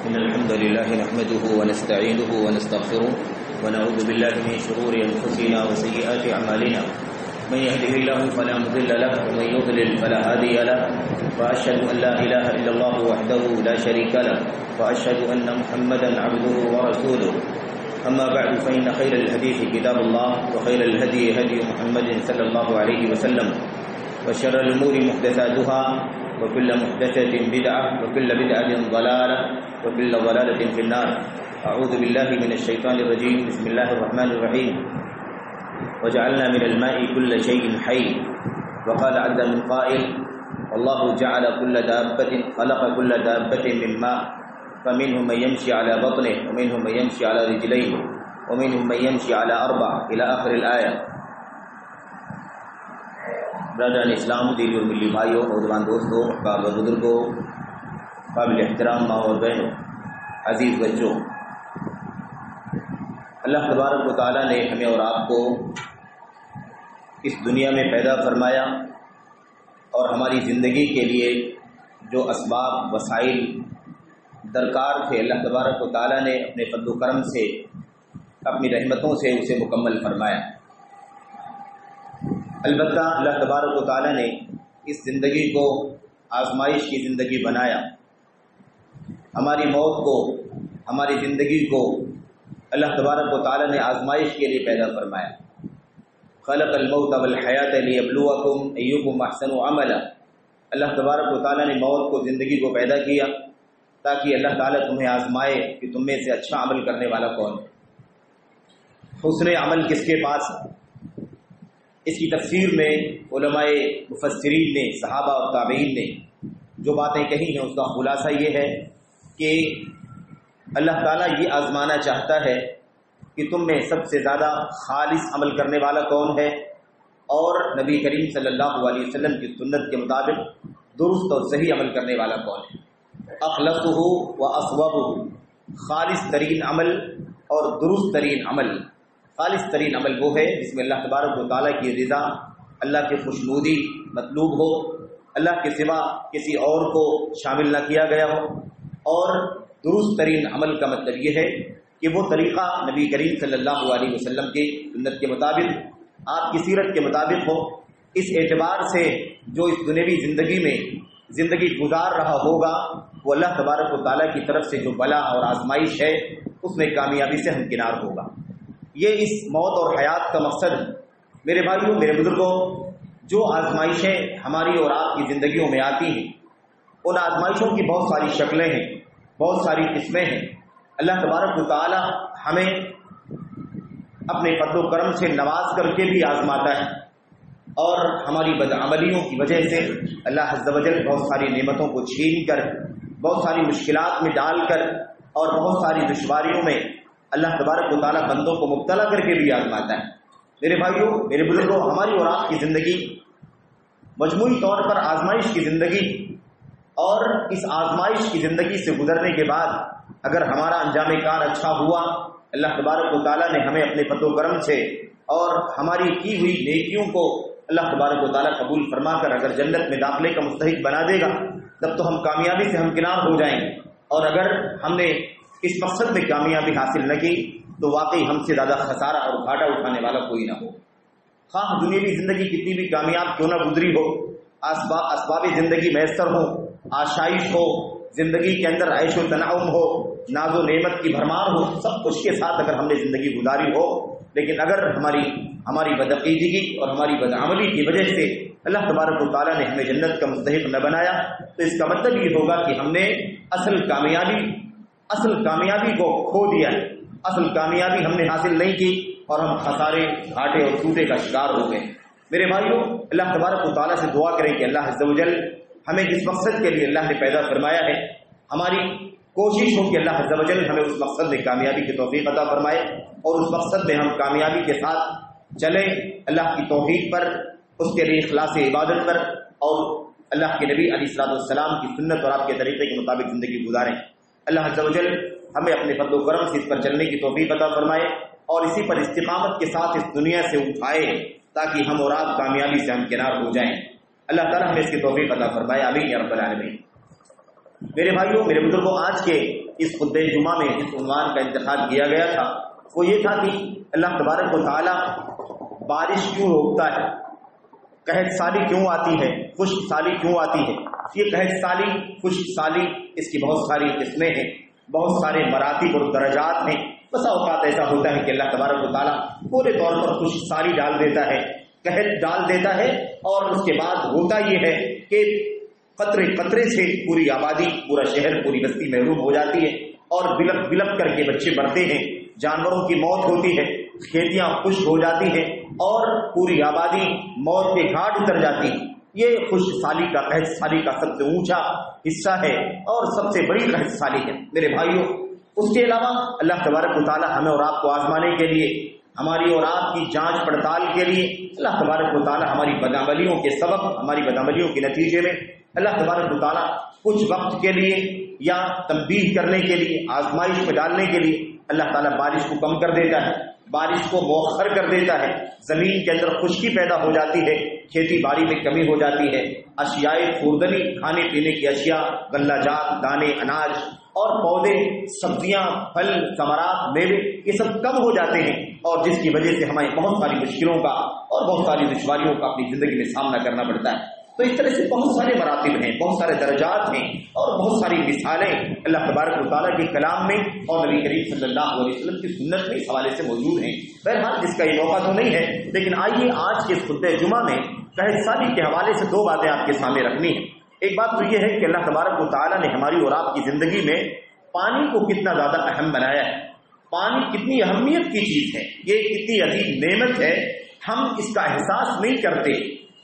إن الحمد لله نحمده ونستعينه ونستغفره ونعوذ بالله من شرور أنفسنا وسيئات أعمالنا من يهده الله فلا مضل له ومن يضلل فلا هادي له وأشهد أن لا إله إلا الله وحده لا شريك له وأشهد أن محمدا عبده ورسوله أما بعد فإن خير الحديث كتاب الله وخير الهدي هدي محمد صلى الله عليه وسلم وشر الأمور محدثاتها وكل محدثة بدعة وكل بدعة ضلالة وكل ضلالة في النار. أعوذ بالله من الشيطان الرجيم. بسم الله الرحمن الرحيم. وجعلنا من الماء كل شيء حي. وقال عز من قائل والله جعل كل دابة خلق كل دابة من ماء فمنهم من يمشي على بطنه ومنهم من يمشي على رجليه ومنهم من يمشي على أربع إلى آخر الآية. برادران اسلام، دینی اور ملی بھائیوں، نوجوان دوستوں، کار بزرگوں، قابل احترام ماں اور بہنوں، عزیز بچوں، اللہ تبارک و تعالیٰ نے ہمیں اور آپ کو اس دنیا میں پیدا فرمایا اور ہماری زندگی کے لیے جو اسباب وسائل درکار تھے، اللہ تبارک و تعالیٰ نے اپنے فضل و کرم سے، اپنی رحمتوں سے اسے مکمل فرمایا. البتہ اللہ تبارک و تعالیٰ نے اس زندگی کو آزمائش کی زندگی بنایا. ہماری موت کو، ہماری زندگی کو اللہ تبارک و تعالیٰ نے آزمائش کے لیے پیدا فرمایا. خلق الموت والحیات لیبلوکم ایکم احسن عملا. اللہ تبارک و تعالیٰ نے موت کو، زندگی کو پیدا کیا تاکہ اللہ تعالیٰ تمہیں آزمائے کہ تم میں سے اچھا عمل کرنے والا کون ہے، حسن عمل کس کے پاس ہے. اس کی تفسیر میں علماء مفسرین نے، صحابہ اور تابعین نے جو باتیں کہی ہیں اس کا خلاصہ یہ ہے کہ اللہ تعالیٰ یہ آزمانا چاہتا ہے کہ تم میں سب سے زیادہ خالص عمل کرنے والا کون ہے، اور نبی کریم صلی اللہ علیہ وسلم کی سنت کے مطابق درست اور صحیح عمل کرنے والا کون ہے. اخلصہ و اصوبہ، خالص ترین عمل اور درست ترین عمل. خالص ترین عمل وہ ہے جس میں اللہ تبارک و تعالیٰ کی رضا، اللہ کی خوشنودی مطلوب ہو، اللہ کے سوا کسی اور کو شامل نہ کیا گیا ہو. اور درست ترین عمل کا مطلب یہ ہے کہ وہ طریقہ نبی کریم صلی اللہ علیہ وسلم کی سنت کے مطابق، آپ کی سیرت کے مطابق ہو. اس اعتبار سے جو اس دنیوی زندگی میں زندگی گزار رہا ہوگا وہ اللہ تبارک و تعالیٰ کی طرف سے جو بلا اور آزمائش ہے اس میں کامیابی سے ہمکنار ہوگا. یہ اس موت اور حیات کا مقصد ہے. میرے بھائیوں، میرے بزرگوں، جو آزمائشیں ہماری اور آپ کی زندگیوں میں آتی ہیں ان آزمائشوں کی بہت ساری شکلیں ہیں، بہت ساری قسمیں ہیں. اللہ تبارک و تعالی ہمیں اپنے فضل و کرم سے نواز کر کے بھی آزماتا ہے، اور ہماری بدعملیوں کی وجہ سے اللہ عز و جل بہت ساری نعمتوں کو چھین کر، بہت ساری مشکلات میں ڈال کر اور بہت ساری دشواریوں میں اللہ تبارک و تعالیٰ بندوں کو مبتلا کر کے بھی آزماتا ہے. میرے بھائیوں، میرے بزرگوں، ہماری اور آپ کی زندگی مجموعی طور پر آزمائش کی زندگی، اور اس آزمائش کی زندگی سے گزرنے کے بعد اگر ہمارا انجام کار اچھا ہوا، اللہ تبارک و تعالیٰ نے ہمیں اپنے فضل و کرم سے اور ہماری کی ہوئی نیکیوں کو اللہ تبارک و تعالیٰ قبول فرما کر اگر جنت میں داخلے کا مستحق بنا دے گا تب تو ہم کامیابی سے ہمکنار ہو جائیں گے. اور اگر ہم نے اس مقصد میں کامیابی حاصل نہ کی تو واقعی ہم سے زیادہ خسارہ اور گھاٹا اٹھانے والا کوئی نہ ہو. خواہ دنیاوی زندگی کتنی بھی کامیاب کیوں نہ گزری ہو، اسباب زندگی میسر ہو، آشائش ہو، زندگی کے اندر عیش و تنعم ہو، ناز و نعمت کی بھرمار ہو، سب کچھ کے ساتھ اگر ہم نے زندگی گزاری ہو، لیکن اگر ہماری بدعقیدگی اور ہماری بدعملی کی وجہ سے اللہ تبارک و تعالیٰ نے ہمیں جنت کا مستحق نہ بنایا تو اس کا مطلب یہ ہوگا کہ ہم نے اصل کامیابی کو کھو دیا ہے، اصل کامیابی ہم نے حاصل نہیں کی اور ہم خسارے، گھاٹے اور ٹوٹے کا شکار ہو گئے. میرے بھائیوں، اللہ تبارک و تعالیٰ سے دعا کریں کہ اللہ عز و جل ہمیں جس مقصد کے لیے اللہ نے پیدا فرمایا ہے، ہماری کوشش ہو کہ اللہ عز و جل ہمیں اس مقصد میں کامیابی کی توفیق عطا فرمائے اور اس مقصد میں ہم کامیابی کے ساتھ چلیں، اللہ کی توحید پر، اس کے لیے اخلاص عبادت پر، اور اللہ کے نبی علیہ الصلوۃ والسلام کی سنت اور آپ کے طریقے کے مطابق زندگی گزاریں. اللہ عز و جل ہمیں اپنے فضل و کرم سے اس پر چلنے کی توفیق عطا فرمائے اور اسی پر استقامت کے ساتھ اس دنیا سے اٹھائے تاکہ ہم اور آپ کامیابی سے ہمکنار ہو جائیں. اللہ تعالیٰ ہمیں اس کی توفیق عطا فرمائے. آمین یا رب العالمین. میرے بھائیوں، میرے بزرگوں، آج کے اس خطبہ جمعہ میں جس عنوان کا انتخاب کیا گیا تھا وہ یہ تھا کہ اللہ تبارک و تعالی بارش کیوں روکتا ہے، قحط سالی کیوں آتی ہے، خشک سالی کیوں آتی ہے۔ یہ قحط سالی، خشک سالی، اس کی بہت ساری قسمیں ہیں، بہت سارے مراتب اور درجات ہیں۔ بسا اوقات ایسا ہوتا ہے کہ اللہ تبارک و تعالیٰ پورے طور پر خشک سالی ڈال دیتا ہے، قحط ڈال دیتا ہے، اور اس کے بعد ہوتا یہ ہے کہ قطرے قطرے سے پوری آبادی، پورا شہر، پوری بستی محروم ہو جاتی ہے، اور بلک بلک کر کے بچے مرتے ہیں، جانوروں کی موت ہوتی ہے، کھیتیاں خشک ہو جاتی ہیں، اور پوری آبادی موت کے گھاٹ اتر جاتی ہے۔ یہ خشک سالی کا، قحط سالی کا سب سے اونچا حصہ ہے اور سب سے بڑی قحط سالی ہے۔ میرے بھائیوں، اس کے علاوہ اللہ تبارک و تعالیٰ ہمیں اور آپ کو آزمانے کے لیے، ہماری اور آپ کی جانچ پڑتال کے لیے، اللہ تبارک و تعالیٰ ہماری بدعملیوں کے سبب، ہماری بدعملیوں کے نتیجے میں اللہ تبارک و تعالیٰ کچھ وقت کے لیے یا تنبیہ کرنے کے لیے، آزمائش میں ڈالنے کے لیے اللہ تعالیٰ بارش کو کم کر دیتا ہے، بارش کو مؤخر کر دیتا ہے، زمین کے اندر خشکی پیدا ہو جاتی ہے، کھیتی باڑی میں کمی ہو جاتی ہے، اشیاء خوردنی، کھانے پینے کی اشیاء، غلہ جات، دانے، اناج اور پودے، سبزیاں، پھل، ثمرات، میوے، یہ سب کم ہو جاتے ہیں، اور جس کی وجہ سے ہمیں بہت ساری مشکلوں کا اور بہت ساری دشواریوں کا اپنی زندگی میں سامنا کرنا پڑتا ہے۔ تو اس طرح سے بہت سارے مراتب ہیں، بہت سارے درجات ہیں، اور بہت ساری مثالیں اللہ تبارک و تعالیٰ کے کلام میں اور نبی کریم صلی اللہ علیہ وسلم کی سنت میں اس حوالے سے موجود ہیں۔ بہرحال جس کا یہ موقع تو نہیں ہے، لیکن آئیے آج کے خطبہ جمعہ میں قحط سالی کے حوالے سے دو باتیں آپ کے سامنے رکھنی ہیں۔ ایک بات تو یہ ہے کہ اللہ تبارک و تعالیٰ نے ہماری اور آپ کی زندگی میں پانی کو کتنا زیادہ اہم بنایا ہے، پانی کتنی اہمیت کی چیز ہے، یہ کتنی عظیم نعمت ہے، ہم اس کا احساس نہیں کرتے،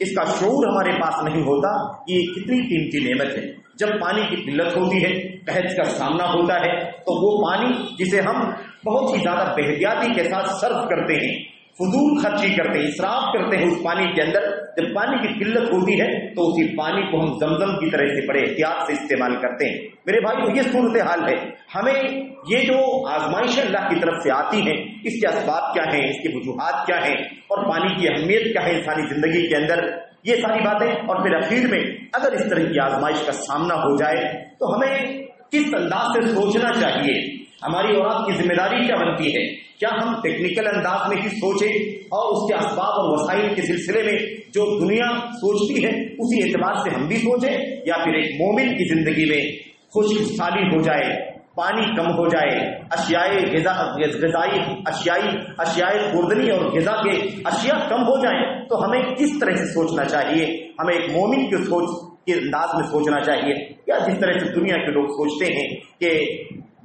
اس کا شعور ہمارے پاس نہیں ہوتا کہ یہ کتنی قیمتی نعمت ہے۔ جب پانی کی قلت ہوتی ہے، قحط کا سامنا ہوتا ہے، تو وہ پانی جسے ہم بہت ہی زیادہ بے احتیاطی کے ساتھ صرف کرتے ہیں، فضول خرچی کرتے ہیں، اسراف کرتے ہیں اس پانی کے اندر، جب پانی کی قلت ہوتی ہے تو اسی پانی کو ہم زمزم کی طرح سے بڑے احتیاط سے استعمال کرتے ہیں۔ میرے بھائیو، یہ صورتحال ہے۔ ہمیں یہ جو آزمائشیں اللہ کی طرف سے آتی ہیں، اس کے اسباب کیا ہیں، اس کی وجوہات کیا ہیں، اور پانی کی اہمیت کیا ہے انسانی زندگی کے اندر، یہ ساری باتیں، اور پھر اخیر میں اگر اس طرح کی آزمائش کا سامنا ہو جائے تو ہمیں کس انداز سے سوچنا چاہیے، ہماری اور آپ کی ذمہ داری کیا بنتی ہے۔ کیا ہم ٹیکنیکل انداز میں ہی سوچیں اور اس کے اسباب اور وسائل کے سلسلے میں جو دنیا سوچتی ہے اسی اعتبار سے ہم بھی سوچیں، یا پھر ایک مومن کی زندگی میں خشک سالی ہو جائے، پانی کم ہو جائے، غذائی اشیاء خوردنی اور غذا کے اشیاء کم ہو جائیں، تو ہمیں کس طرح سے سوچنا چاہیے؟ ہمیں ایک مومن کی سوچ کے انداز میں سوچنا چاہیے، یا جس طرح سے دنیا کے لوگ سوچتے ہیں کہ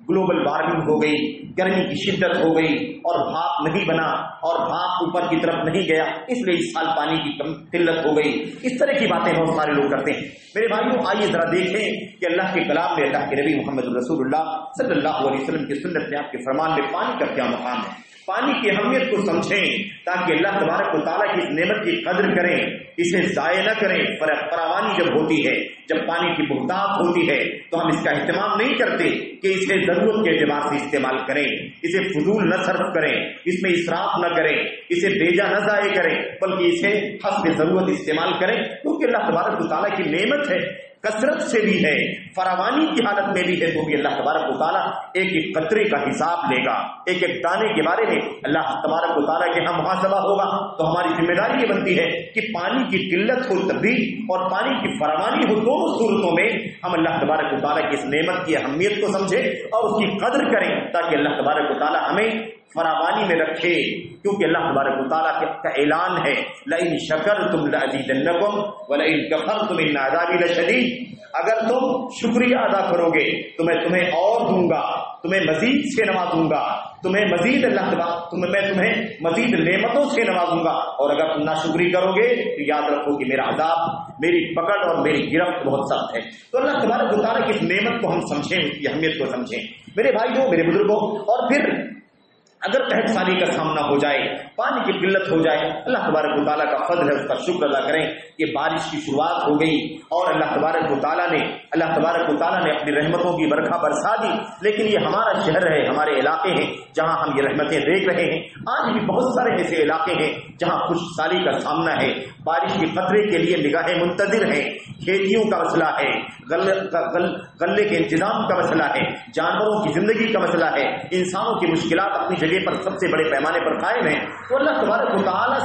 گلوبل وارمنگ ہو گئی، گرمی کی شدت ہو گئی، اور بھاپ نہیں بنا اور بھاپ اوپر کی طرف نہیں گیا، اس لیے اس سال پانی کی قلت ہو گئی، اس طرح کی باتیں بہت سارے لوگ کرتے ہیں۔ میرے بھائیوں، آئیے ذرا دیکھیں کہ اللہ کے کلام میں، اللہ کے نبی محمد رسول اللہ صلی اللہ علیہ وسلم کی سنت میں، آپ کے فرمان میں پانی کا کیا مقام ہے۔ پانی کی اہمیت کو سمجھیں تاکہ اللہ تبارک و تعالیٰ کی اس نعمت کی قدر کریں، اسے ضائع نہ کریں۔ فراوانی جب ہوتی ہے، جب پانی کی بہتات ہوتی ہے، تو ہم اس کا اہتمام نہیں کرتے کہ اسے ضرورت کے اعتبار سے استعمال کریں، اسے فضول نہ صرف کریں، اس میں اسراف نہ کریں، اسے بیجا نہ ضائع کریں، بلکہ اسے حسب ضرورت استعمال کریں، کیونکہ اللہ تبارک و تعالیٰ کی نعمت ہے، کثرت سے بھی ہے، فراوانی کی حالت میں بھی ہے، تو بھی اللہ تبارک و تعالیٰ ایک ایک قطرے کا حساب لے گا، ایک ایک دانے کے بارے میں اللہ تبارک و تعالیٰ کے ہاں محاسبہ ہوگا۔ تو ہماری ذمہ داری یہ بنتی ہے کہ پانی کی قلت ہو تب بھی اور پانی کی فراوانی ہو، دونوں صورتوں میں ہم اللہ تبارک و تعالیٰ کی اس نعمت کی اہمیت کو سمجھیں اور اس کی قدر کریں، تاکہ اللہ تبارک و تعالیٰ ہمیں فراوانی میں رکھے، کیونکہ اللہ تبارک و تعالیٰ کا اعلان ہے لئن شکرتم لازیدنکم ولئن کفرتم ان عذابی لشدید۔ اگر تم شکریہ ادا کرو گے تو میں تمہیں اور دوں گا، تمہیں مزید سے نوازوں گا، تمہیں مزید میں تمہیں مزید نعمتوں سے نوازوں گا، اور اگر تم ناشکری کرو گے تو یاد رکھو کہ میرا عذاب، میری پکڑ اور میری گرفت بہت سخت ہے۔ تو اللہ تبارک و تعالیٰ کی اس نعمت کو ہم سمجھیں، اس کی اہمیت کو سمجھیں۔ میرے بھائیوں، میرے بزرگوں، اور پھر اگر قحط سالی کا سامنا ہو جائے پانی کی قلت ہو جائے، اللہ تبارک و تعالیٰ کا فضل ہے، اس کا شکر ادا کریں کہ بارش کی شروعات ہو گئی اور اللہ تبارک و تعالیٰ نے اپنی رحمتوں کی برکھا برسا دی۔ لیکن یہ ہمارا شہر ہے، ہمارے علاقے ہیں جہاں ہم یہ رحمتیں دیکھ رہے ہیں۔ آج بھی بہت سارے ایسے علاقے ہیں جہاں خشک سالی کا سامنا ہے، بارش کے قطرے کے لیے نگاہیں منتظر ہیں، کھیتیوں کا مسئلہ ہے، غلے کے انتظام کا مسئلہ ہے، جانوروں کی زندگی کا مسئلہ ہے، انسانوں کی مشکلات اپنی جگہ پر سب سے بڑے پیمانے پر قائم ہیں۔ تو اللہ تبارک و تعالیٰ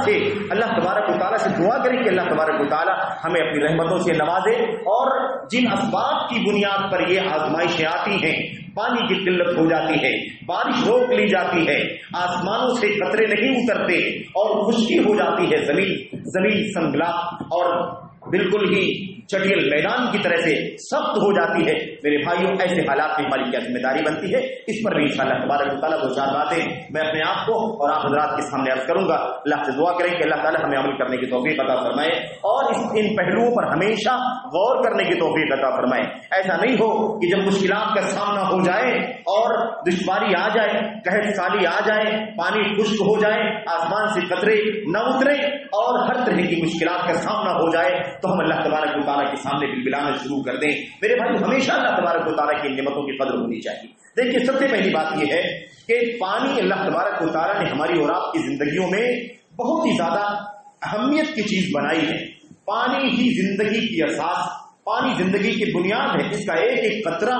سے دعا کریں کہ اللہ تبارک و تعالیٰ ہمیں اپنی رحمتوں سے نوازے، اور جن اسباب کی بنیاد پر یہ آزمائشیں آتی ہیں، پانی کی قلت ہو جاتی ہے، بارش روک لی جاتی ہے، آسمانوں سے قطرے نہیں اترتے اور خشکی ہو جاتی ہے، زمین سنگلا اور بالکل ہی چٹیل میدان کی طرح سے سخت ہو جاتی ہے۔ میرے بھائیوں، ایسے حالات میں ہماری کیا ذمہ داری بنتی ہے؟ اس پر بھی انشاءاللہ تبارک و تعالیٰ دو چار باتیں میں اپنے آپ کو اور آپ حضرات کے سامنے عرض کروں گا۔ اللہ سے دعا کریں کہ اللہ تعالیٰ ہمیں عمل کرنے کی توفیق عطا فرمائے اور ان پہلوؤں پر ہمیشہ غور کرنے کی توفیق عطا فرمائے۔ ایسا نہیں ہو کہ جب مشکلات کا سامنا ہو جائے اور دشواری آ جائے، قحط سالی آ جائے، پانی خشک ہو جائے، آسمان سے قطرے نہ اترے اور ہر طرح کی مشکلات کا سامنا ہو جائے تو ہم اللہ تبارک و تعالیٰ کے سامنے بلبلانا شروع کر دیں۔ میرے بھائی، ہمیشہ اللہ تبارک و تعالیٰ کی نعمتوں کی قدر ہونی چاہیے۔ دیکھیے، سب سے پہلی بات یہ ہے کہ پانی اللہ تبارک و تعالیٰ نے ہماری اور آپ کی زندگیوں میں بہت ہی زیادہ اہمیت کی چیز بنائی ہے۔ پانی ہی زندگی کی اساس، پانی زندگی کی بنیاد ہے۔ اس کا ایک ایک قطرہ،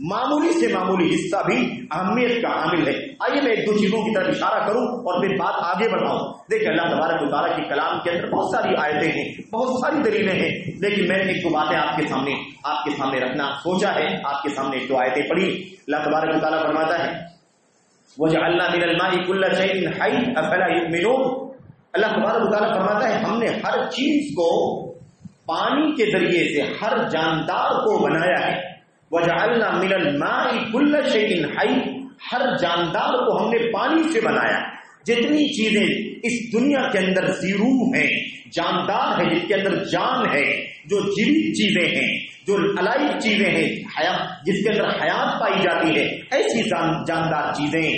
معمولی سے معمولی حصہ بھی اہمیت کا حامل ہے۔ آئیے میں ایک دو چیزوں کی طرف اشارہ کروں اور پھر بات آگے بڑھاؤں۔ دیکھیں، اللہ تبارک و تعالیٰ کے کلام کے اندر بہت ساری آیتیں ہیں، بہت ساری دلیلیں ہیں، لیکن میں نے ایک دو باتیں آپ کے سامنے رکھنا سوچا ہے۔ آپ کے سامنے ایک دو آیتیں پڑھی۔ اللہ تبارک و تعالیٰ فرماتا ہے وَجَعَلْنَا مِنَ الْمَاءِ كُلَّ شَيْءٍ حَيٍّ أَفَلَا يُؤْمِنُونَ۔ اللہ تبارک و تعالیٰ فرماتا ہے ہم نے ہر چیز کو پانی کے ذریعے سے، ہر جاندار کو بنایا ہے۔ وَجَعَلْنَا مِنَ الْمَاءِ كُلَّ شَيْءٍ حَيٍّ، ہر جاندار کو ہم نے پانی سے بنایا۔ جتنی چیزیں اس دنیا کے اندر زیروح ہیں، جاندار ہے، جس کے اندر جان ہے، جو جیوت چیزیں ہیں، جو الائف چیزیں ہیں، جس کے اندر حیات پائی جاتی ہے، ایسی جاندار چیزیں،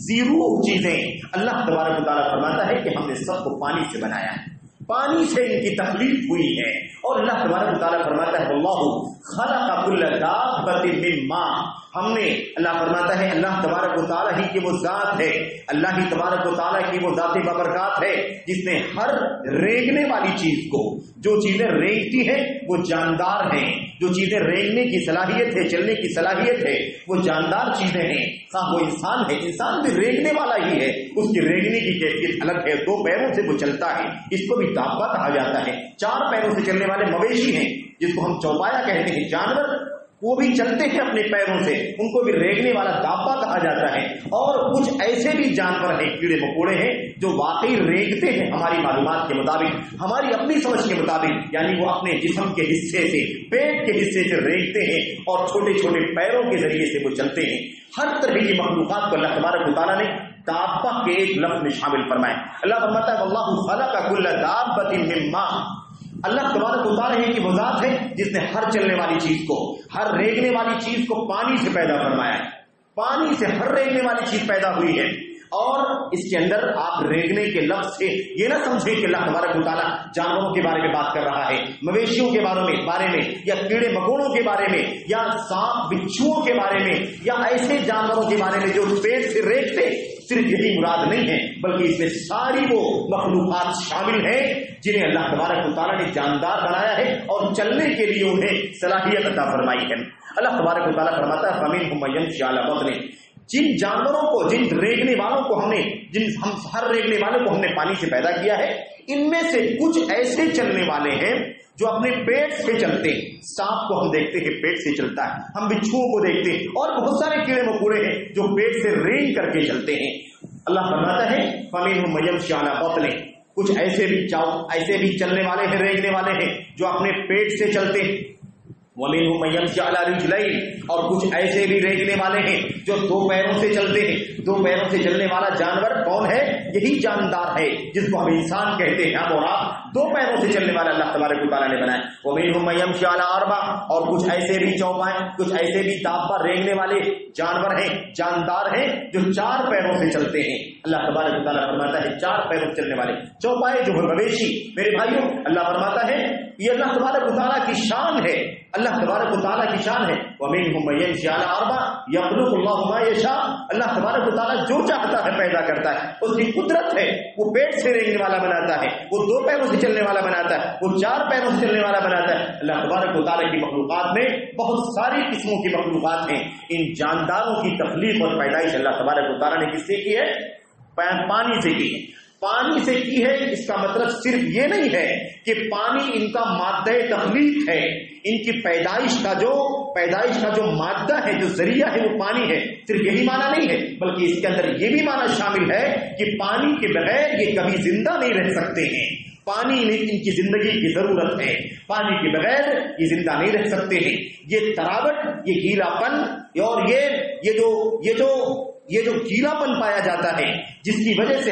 زیروح چیزیں، اللہ تبارک و تعالیٰ فرماتا ہے کہ ہم نے سب کو پانی سے بنایا ہے، پانی سے ان کی تخلیق ہوئی ہے۔ اور اللہ تبارک و تعالیٰ فرماتا ہے واللہ خلق کل دابۃ من ماء، ہم نے، اللہ فرماتا ہے اللہ تبارک و تعالیٰ ہی کی وہ ذات ہے، اللہ ہی تبارک و تعالیٰ کی وہ ذات بابرکات ہے جس نے ہر رینگنے والی چیز کو، جو چیزیں رینگتی ہیں وہ جاندار ہیں، جو چیزیں رینگنے کی صلاحیت ہے، چلنے کی صلاحیت ہے، وہ جاندار چیزیں ہیں۔ وہ انسان ہے، انسان بھی رینگنے والا ہی ہے، اس کی رینگنے کی کیفیت الگ ہے، دو پیروں سے وہ چلتا ہے، اس کو بھی دابہ کہا جاتا ہے۔ چار پیروں سے چلنے والے مویشی ہیں جس کو ہم چوپایا کہتے ہیں، جانور وہ بھی چلتے ہیں اپنے پیروں سے، ان کو بھی رینگنے والا دابہ کہا جاتا ہے۔ اور کچھ ایسے بھی جانور ہیں، کیڑے مکوڑے ہیں، جو واقعی رینگتے ہیں ہماری معلومات کے مطابق، ہماری اپنی سمجھ کے مطابق، یعنی وہ اپنے جسم کے حصے سے، پیٹ کے حصے سے رینگتے ہیں اور چھوٹے چھوٹے پیروں کے ذریعے سے وہ چلتے ہیں۔ ہر طرح کی مخلوقات کو اللہ تبارک و تعالیٰ نے دابہ کے ایک لفظ میں شامل فرمائے۔ اللہ فرماتا ہے واللہ خلق کل دابۃ من ماء، اللہ تبارک و تعالیٰ کی وہ ذات ہے جس نے ہر چلنے والی چیز کو، ہر رینگنے والی چیز کو پانی سے پیدا فرمایا ہے۔ پانی سے ہر رینگنے والی چیز پیدا ہوئی ہے۔ اور اس کے اندر آپ رینگنے کے لفظ سے یہ نہ سمجھیں کہ اللہ تبارک و تعالیٰ جانوروں کے بارے میں بات کر رہا ہے، مویشیوں کے بارے میں یا کیڑے مکوڑوں کے بارے میں یا سانپ بچھوؤں کے بارے میں یا ایسے جانوروں کے بارے میں جو پیٹ سے رینگتے، صرف یہی مراد نہیں ہے، بلکہ اس میں ساری وہ مخلوقات شامل ہیں جنہیں اللہ تبارک و تعالیٰ نے جاندار بنایا ہے اور چلنے کے لیے انہیں صلاحیت عطا فرمائی ہے۔ اللہ تبارک و تعالیٰ فرماتا ہے فَمِنْهُم مَّن يَمْشِي عَلَىٰ بَطْنِهِ، جن جانوروں کو، جن ریگنے والوں کو ہم ہر ریگنے والے کو ہم نے پانی سے پیدا کیا ہے، ان میں سے کچھ ایسے چلنے والے ہیں جو اپنے پیٹ سے چلتے ہیں۔ سانپ کو ہم دیکھتے ہیں پیٹ سے چلتا ہے، ہم بچھوؤں کو دیکھتے ہیں، اور بہت سارے کیڑے مکوڑے ہیں جو پیٹ سے رینگ کر کے چلتے ہیں۔ اللہ فرماتا ہے فَمِنْهُم مَّن يَمْشِي عَلَىٰ بَطْنِهِ، کچھ ایسے بھی چلنے والے ہیں، رینگنے والے ہیں جو اپنے پیٹ سے چلتے ہیں۔ وَمِنْهُم مَّن يَمْشِي عَلَىٰ رِجْلَيْنِ، اور کچھ ایسے بھی رینگنے والے ہیں جو دو پیروں سے چلتے ہیں۔ دو پیروں سے چلنے والا جانور کون ہے؟ یہی جاندار ہے جس کو ہم انسان کہتے ہیں۔ ہم اور آپ دو پیروں سے چلنے والا اللہ تبارک و تعالیٰ نے بنایا۔ وَمِنْهُم مَّن يَمْشِي عَلَىٰ أَرْبَعٍ، اور کچھ ایسے بھی چوپائے، کچھ ایسے بھی دابہ رینگنے والے جانور ہیں، جاندار ہیں جو چار پیروں سے چلتے ہیں۔ اللہ تبارک و تعالیٰ فرماتا ہے 4 پیروں سے چلنے والے چوپائے جو ہے مویشی، میرے بھائیوں اللہ فرماتا ہے یہ اللہ تبارک و تعالیٰ کی شان ہے، اللہ تبارک و تعالیٰ کی شان ہے۔ وَمِنْهُمْ مَن يَمْشِي عَلَىٰ أَرْبَعٍ يَخْلُقُ اللَّهُ مَا يَشَاءُ، اللہ تبارک و تعالیٰ جو چاہتا ہے پیدا کرتا ہے، اس کی قدرت ہے، وہ پیٹ سے رہنے والا بناتا ہے، وہ 2 پیروں سے چلنے والا بناتا ہے، وہ 4 پیروں سے چلنے والا بناتا ہے۔ اللہ تبارک و تعالیٰ کی مخلوقات میں بہت ساری قسموں کی مخلوقات ہیں، ان جانداروں کی تخلیق اور پیدائش اللہ تبارک و تعالیٰ نے کس سے کی ہے؟ پانی سے کی ہے۔ پانی سے کی ہے، اس کا مطلب صرف یہ نہیں ہے کہ پانی ان کا مادہ تخلیق ہے، ان کی پیدائش کا جو مادہ ہے، جو ذریعہ ہے وہ پانی ہے، صرف یہی معنی نہیں ہے، بلکہ اس کے اندر یہ بھی معنی شامل ہے کہ پانی کے بغیر یہ کبھی زندہ نہیں رہ سکتے ہیں، پانی ان کی زندگی کی ضرورت ہے، پانی کے بغیر یہ زندہ نہیں رہ سکتے ہیں۔ یہ تراوٹ، یہ گیلا پن اور یہ جو گیلا پن پایا جاتا ہے، جس کی وجہ سے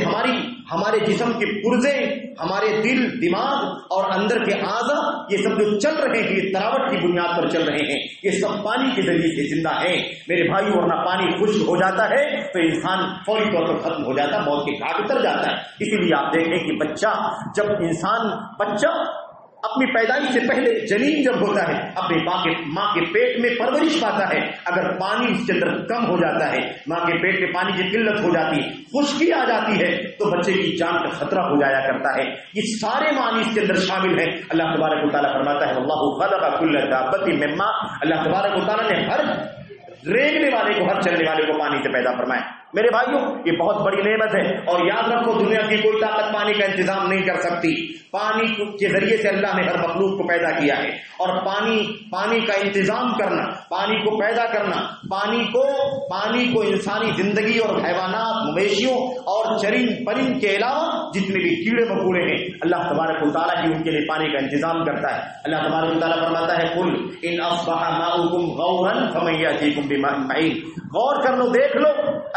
ہمارے جسم کے پرزے، ہمارے دل، دماغ اور اندر کے اعضاء یہ سب جو چل رہے ہیں یہ تراوٹ کی بنیاد پر چل رہے ہیں، یہ سب پانی کے ذریعے سے زندہ ہیں میرے بھائیوں، ورنہ پانی خشک ہو جاتا ہے تو انسان فوری طور پر ختم ہو جاتا ہے، موت کے گھاٹ اتر جاتا ہے۔ اسی لیے آپ دیکھیں کہ بچہ اپنی پیدائش سے پہلے جنین جب ہوتا ہے اپنی ماں کے پیٹ میں پرورش پاتا ہے، اگر پانی اس کے اندر کم ہو جاتا ہے، ماں کے پیٹ میں پانی کی قلت ہو جاتی ہے، خشکی آ جاتی ہے تو بچے کی جان کا خطرہ ہو جایا کرتا ہے۔ یہ سارے معنی اس کے اندر شامل ہیں۔ اللہ تبارک و تعالیٰ فرماتا ہے واللہ خلق کل دابۃ من ماء، اللہ تبارک و تعالیٰ نے ہر ریگنے والے کو، ہر چلنے والے کو پانی سے پیدا فرمایا۔ میرے بھائیوں یہ بہت بڑی نعمت ہے، اور یاد رکھو دنیا کی کوئی طاقت پانی کا انتظام نہیں کر سکتی۔ پانی کے ذریعے سے اللہ نے ہر مخلوق کو پیدا کیا ہے، اور پانی کا انتظام کرنا، پانی کو پیدا کرنا، پانی کو انسانی زندگی اور حیوانات، مویشیوں اور چرند پرند کے علاوہ جتنے بھی کیڑے مکوڑے ہیں اللہ تبارک و تعالیٰ ہی ان کے لیے پانی کا انتظام کرتا ہے۔ اللہ تبارک و تعالیٰ فرماتا ہے قل ان اصبح ماؤکم غورا فمن یاتیکم بماء معین، غور کر لو، دیکھ لو،